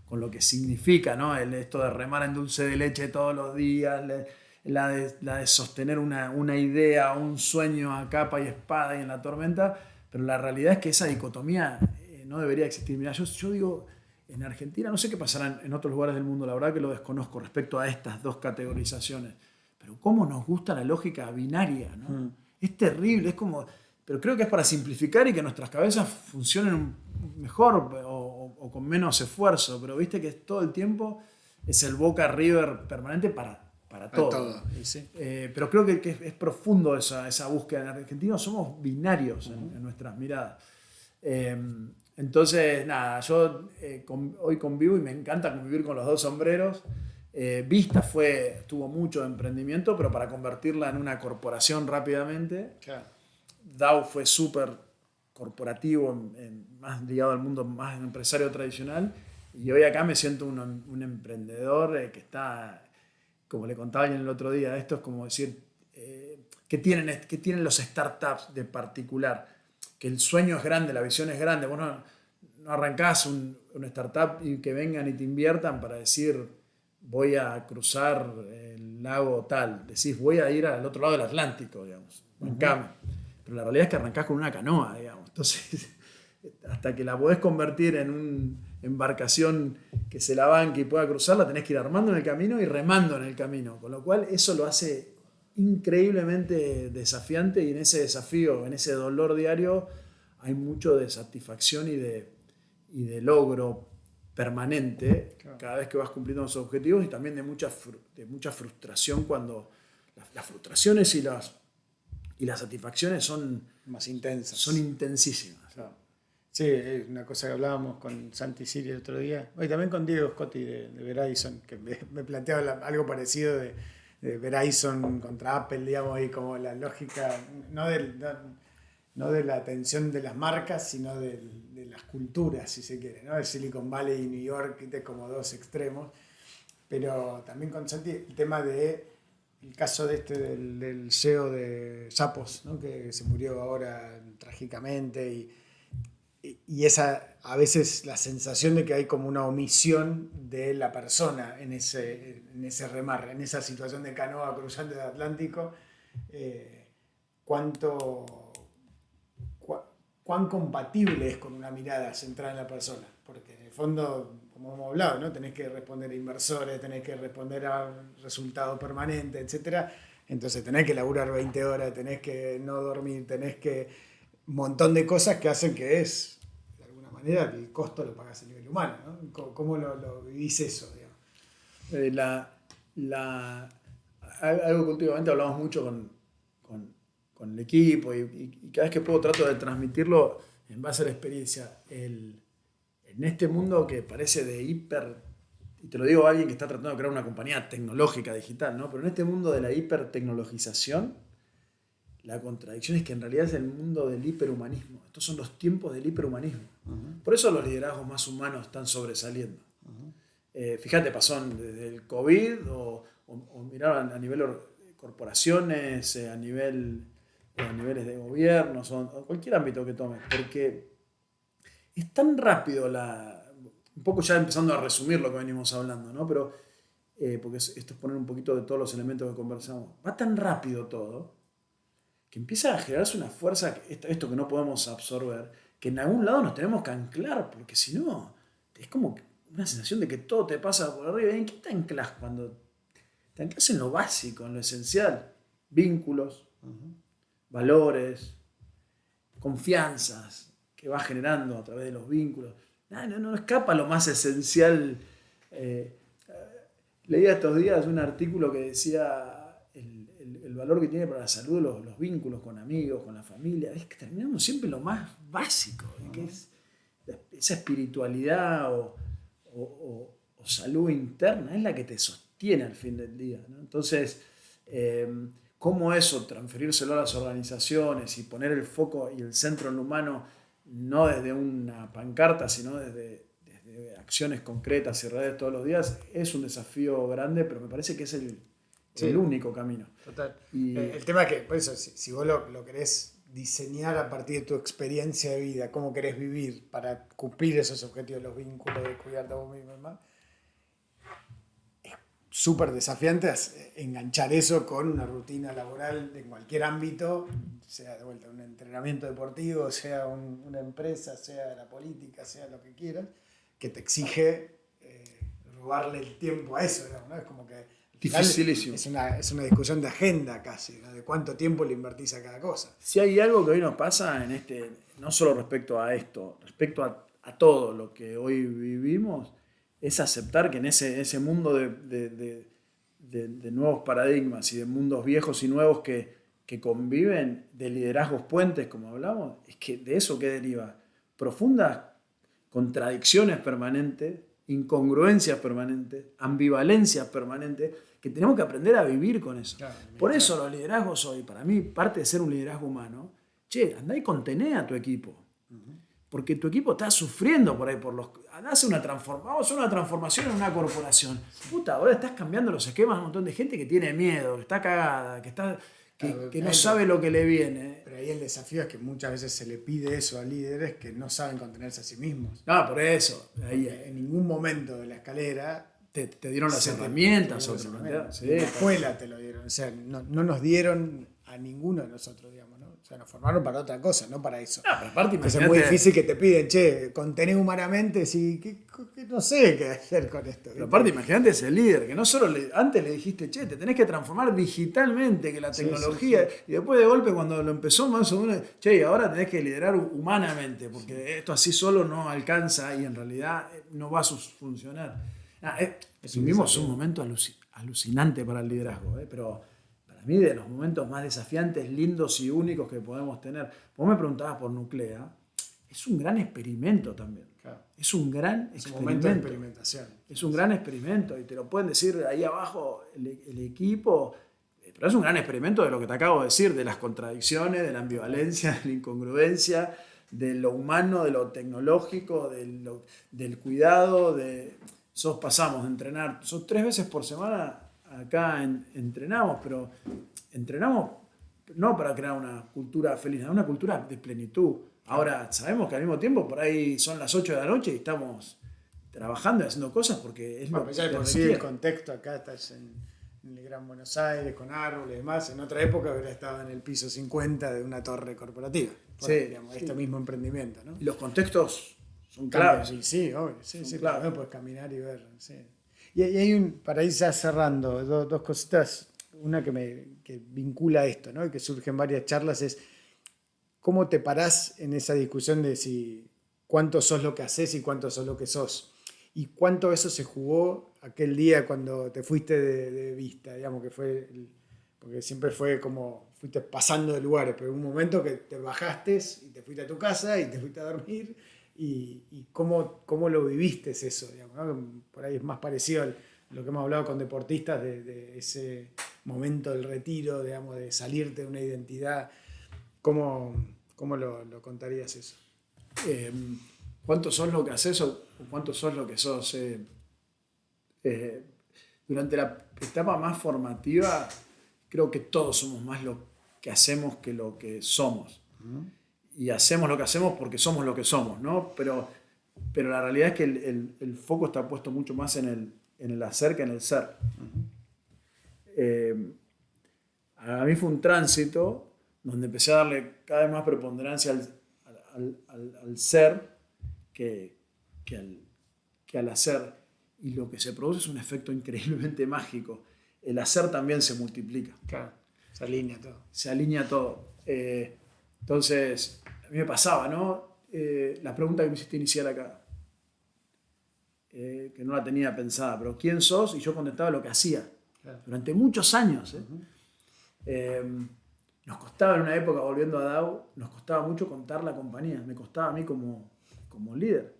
con lo que significa, ¿no? Esto de remar en dulce de leche todos los días, la de sostener una idea, un sueño a capa y espada y en la tormenta, pero la realidad es que esa dicotomía no debería existir. Mira, yo digo, en Argentina, no sé qué pasará en otros lugares del mundo, la verdad que lo desconozco respecto a estas dos categorizaciones, pero cómo nos gusta la lógica binaria, ¿no? Es terrible, es como... Pero creo que es para simplificar y que nuestras cabezas funcionen mejor o con menos esfuerzo, pero viste que todo el tiempo es el Boca River permanente para todo. Sí. Pero creo que es profundo esa búsqueda. En Argentina somos binarios en nuestras miradas. Entonces, nada, yo hoy convivo y me encanta convivir con los dos sombreros. Vista tuvo mucho emprendimiento, pero para convertirla en una corporación rápidamente. Claro. Dow fue súper corporativo, más ligado al mundo más empresario tradicional. Y hoy acá me siento un emprendedor que está, como le contaba alguien el otro día, esto es como decir, ¿qué tienen los startups de particular? Que el sueño es grande, la visión es grande. Vos no arrancás una startup y que vengan y te inviertan para decir, voy a cruzar el lago tal. Decís, voy a ir al otro lado del Atlántico, digamos. Bancame. Pero la realidad es que arrancás con una canoa, digamos. Entonces, hasta que la podés convertir en una embarcación que se la banque y pueda cruzar, la tenés que ir armando en el camino y remando en el camino. Con lo cual, eso lo hace increíblemente desafiante, y en ese desafío, en ese dolor diario, hay mucho de satisfacción y de logro permanente, claro, cada vez que vas cumpliendo los objetivos, y también de mucha frustración cuando las frustraciones y las satisfacciones son más intensas. Son intensísimas. Claro. Sí, es una cosa que hablábamos con Santi Siri el otro día, y también con Diego Scotti de Verizon, que me planteaba algo parecido de Verizon contra Apple, digamos, y como la lógica, no de la atención de las marcas, sino de las culturas, si se quiere, ¿no? El Silicon Valley y New York, como dos extremos. Pero también con Santi el tema el caso del CEO de Zappos, ¿no? Que se murió ahora trágicamente, y esa, a veces la sensación de que hay como una omisión de la persona en ese remar, en esa situación de canoa cruzando el Atlántico. Cuán compatible es con una mirada centrada en la persona, porque en el fondo, como hemos hablado, ¿no? Tenés que responder a inversores, tenés que responder a resultados permanentes, etc. Entonces tenés que laburar 20 horas, tenés que no dormir, tenés que un montón de cosas que hacen que de alguna manera, el costo lo pagas a nivel humano, ¿no? ¿Cómo lo vivís eso, digamos? Algo que últimamente hablamos mucho con el equipo, y cada vez que puedo trato de transmitirlo en base a la experiencia. En este mundo que parece de hiper, y te lo digo a alguien que está tratando de crear una compañía tecnológica digital, ¿no? Pero en este mundo de la hipertecnologización, la contradicción es que en realidad es el mundo del hiperhumanismo. Estos son los tiempos del hiperhumanismo. Uh-huh. Por eso los liderazgos más humanos están sobresaliendo. Uh-huh. Fíjate, pasó desde el COVID o miraron a nivel corporaciones, a niveles de gobiernos, o cualquier ámbito que tomes, porque es tan rápido un poco ya empezando a resumir lo que venimos hablando, ¿no? Pero, porque esto es poner un poquito de todos los elementos que conversamos, va tan rápido todo, que empieza a generarse una fuerza, esto que no podemos absorber, que en algún lado nos tenemos que anclar, porque si no, es como una sensación de que todo te pasa por arriba. ¿En qué te anclas cuando te anclas? En lo básico, en lo esencial: vínculos, uh-huh, valores, confianzas que vas generando a través de los vínculos. No escapa lo más esencial. Leía estos días un artículo que decía el valor que tiene para la salud los vínculos con amigos, con la familia. Es que terminamos siempre en lo más básico, que es esa espiritualidad o salud interna, es la que te sostiene al fin del día, ¿no? Entonces, cómo eso, transferírselo a las organizaciones y poner el foco y el centro en lo humano, no desde una pancarta, sino desde acciones concretas y redes todos los días, es un desafío grande, pero me parece que es el único camino. Total. El tema es que, por eso, si vos lo querés diseñar a partir de tu experiencia de vida, cómo querés vivir para cumplir esos objetivos, los vínculos, de cuidarte a vos mismo y demás, es súper desafiante enganchar eso con una rutina laboral de cualquier ámbito, sea de vuelta un entrenamiento deportivo, sea una empresa, sea la política, sea lo que quieras, que te exige robarle el tiempo a eso, digamos, ¿no? Es como que dificilísimo. Es una discusión de agenda casi, ¿no? De cuánto tiempo le invertís a cada cosa. Si hay algo que hoy nos pasa no solo respecto a esto, respecto a todo lo que hoy vivimos, es aceptar que en ese mundo de nuevos paradigmas y de mundos viejos y nuevos que conviven, de liderazgos puentes, como hablamos, es que de eso que deriva profundas contradicciones permanentes incongruencias permanentes, ambivalencias permanentes, que tenemos que aprender a vivir con eso. Claro, Por eso los liderazgos hoy, para mí, parte de ser un liderazgo humano, andá y contené a tu equipo. Porque tu equipo está sufriendo por ahí. Vamos a hacer una transformación en una corporación. Puta, ahora estás cambiando los esquemas a un montón de gente que tiene miedo, que está cagada, que no sabe lo que le viene. Pero ahí el desafío es que muchas veces se le pide eso a líderes que no saben contenerse a sí mismos. No, por eso. Ahí, en ningún momento de la escalera te dieron las herramientas. En la escuela te lo dieron. O sea, no nos dieron a ninguno de nosotros, digamos, ¿no? O sea, nos formaron para otra cosa, no para eso. No, pero aparte, es muy difícil que te piden, contener humanamente, sí, que no sé qué hacer con esto. Pero aparte, imagínate ese líder, que no solo antes le dijiste, te tenés que transformar digitalmente, que la tecnología, y después de golpe cuando lo empezó más o menos, y ahora tenés que liderar humanamente, porque esto así solo no alcanza y en realidad no va a funcionar. Vivimos un momento alucinante para el liderazgo, pero para mí de los momentos más desafiantes, lindos y únicos que podemos tener. Vos me preguntabas por Nuclea, es un gran experimento también. Claro. Es un gran experimento. momento de experimentación. Es un gran experimento y te lo pueden decir ahí abajo el equipo, pero es un gran experimento de lo que te acabo de decir, de las contradicciones, de la ambivalencia, de la incongruencia, de lo humano, de lo tecnológico, del cuidado, pasamos de entrenar, 3 veces por semana acá entrenamos, pero entrenamos no para crear una cultura feliz, una cultura de plenitud. Ahora sabemos que al mismo tiempo por ahí son las 8 de la noche y estamos trabajando y haciendo cosas porque es lo que ya por sí el contexto acá estás en el Gran Buenos Aires con árboles y demás. En otra época hubiera estado en el piso 50 de una torre corporativa. Este mismo emprendimiento, ¿no? Y los contextos son claves. Sí, obvio. Sí, claro. Puedes caminar y ver. Sí. Y hay para ir ya cerrando, dos cositas. Una que vincula esto, ¿no? Y que surge en varias charlas es cómo te parás en esa discusión de cuánto sos lo que haces y cuánto sos lo que sos. Y cuánto eso se jugó aquel día cuando te fuiste de vista, digamos que fue, porque siempre fue como fuiste pasando de lugares, pero hubo un momento que te bajaste y te fuiste a tu casa y te fuiste a dormir y cómo lo viviste eso, digamos, ¿no? Por ahí es más parecido a lo que hemos hablado con deportistas de ese momento del retiro, digamos, de salirte de una identidad. ¿Cómo lo contarías eso? ¿Cuánto sos lo que haces o cuánto sos lo que sos? Durante la etapa más formativa, creo que todos somos más lo que hacemos que lo que somos. Y hacemos lo que hacemos porque somos lo que somos, ¿no? Pero la realidad es que el foco está puesto mucho más en el hacer que en el ser. A mí fue un tránsito donde empecé a darle cada vez más preponderancia al ser que al hacer. Y lo que se produce es un efecto increíblemente mágico. El hacer también se multiplica. Claro, se alinea todo. Se alinea todo. Entonces, a mí me pasaba, ¿no? La pregunta que me hiciste inicial acá, que no la tenía pensada, pero ¿quién sos? Y yo contestaba lo que hacía. Claro. Durante muchos años. Nos costaba en una época, volviendo a DAO, nos costaba mucho contar la compañía. Me costaba a mí como líder.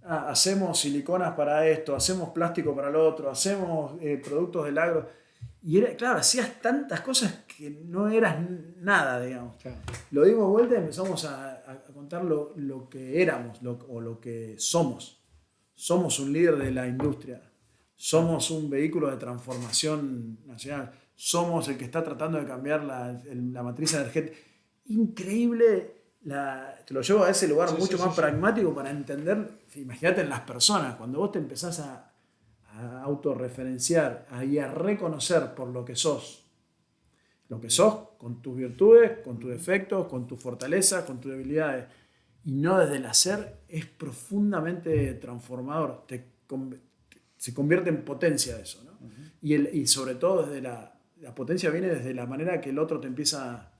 Hacemos siliconas para esto, hacemos plástico para lo otro, hacemos productos del agro. Y claro, hacías tantas cosas que no eras nada, digamos. Claro. Lo dimos vuelta y empezamos a contar lo que éramos o lo que somos. Somos un líder de la industria. Somos un vehículo de transformación nacional. Somos el que está tratando de cambiar la matriz energética. Increíble. Te lo llevo a ese lugar mucho más pragmático para entender. Imagínate en las personas, cuando vos te empezás a autorreferenciar y a reconocer por lo que sos. Lo que sos con tus virtudes, con tus defectos, con tus fortalezas, con tus debilidades. Y no desde el hacer, es profundamente transformador. Se convierte en potencia eso, ¿no? Y sobre todo desde la potencia viene desde la manera que el otro te empieza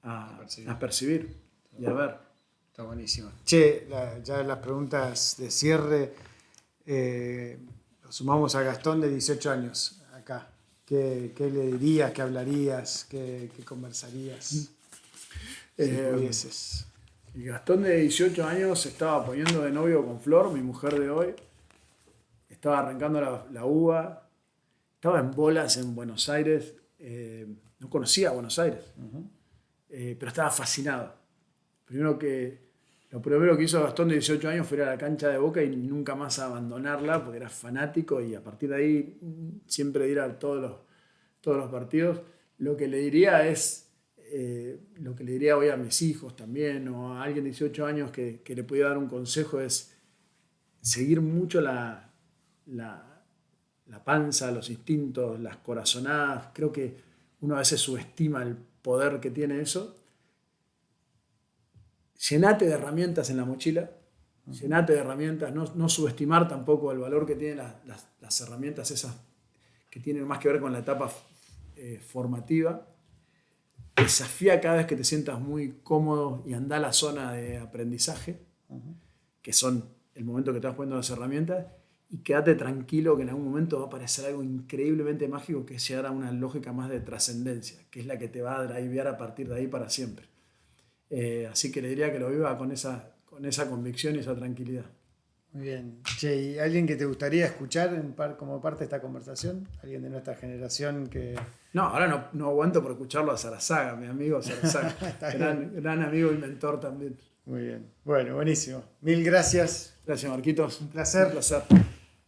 a percibir y a ver. Está buenísimo. Ya las preguntas de cierre, lo sumamos a Gastón de 18 años acá. ¿Qué le dirías, qué hablarías, qué conversarías? Si pudieses. Gastón de 18 años se estaba poniendo de novio con Flor, mi mujer de hoy. estaba arrancando la UBA, estaba en bolas en Buenos Aires, no conocía Buenos Aires, pero estaba fascinado. Lo primero que hizo Gastón de 18 años fue ir a la cancha de Boca y nunca más abandonarla, porque era fanático y a partir de ahí siempre ir a todos los partidos. Lo que le diría es, lo que le diría hoy a mis hijos también, o a alguien de 18 años que le pudiera dar un consejo, es seguir mucho la panza, los instintos, las corazonadas. Creo que uno a veces subestima el poder que tiene eso. Llenate de herramientas en la mochila, llenate de herramientas, no subestimar tampoco el valor que tienen las herramientas esas que tienen más que ver con la etapa formativa. Desafía cada vez que te sientas muy cómodo y anda a la zona de aprendizaje, que son el momento que te vas poniendo las herramientas, y quédate tranquilo que en algún momento va a aparecer algo increíblemente mágico, que es llegar a una lógica más de trascendencia, que es la que te va a drivear a partir de ahí para siempre. Así que le diría que lo viva con esa convicción y esa tranquilidad. Muy bien. Che, ¿y alguien que te gustaría escuchar como parte de esta conversación? ¿Alguien de nuestra generación que...? No, ahora no aguanto por escucharlo a Sarazaga, mi amigo Sarazaga. gran amigo y mentor también. Muy bien. Bueno, buenísimo. Mil gracias. Gracias, Marquitos. Un placer. Un placer.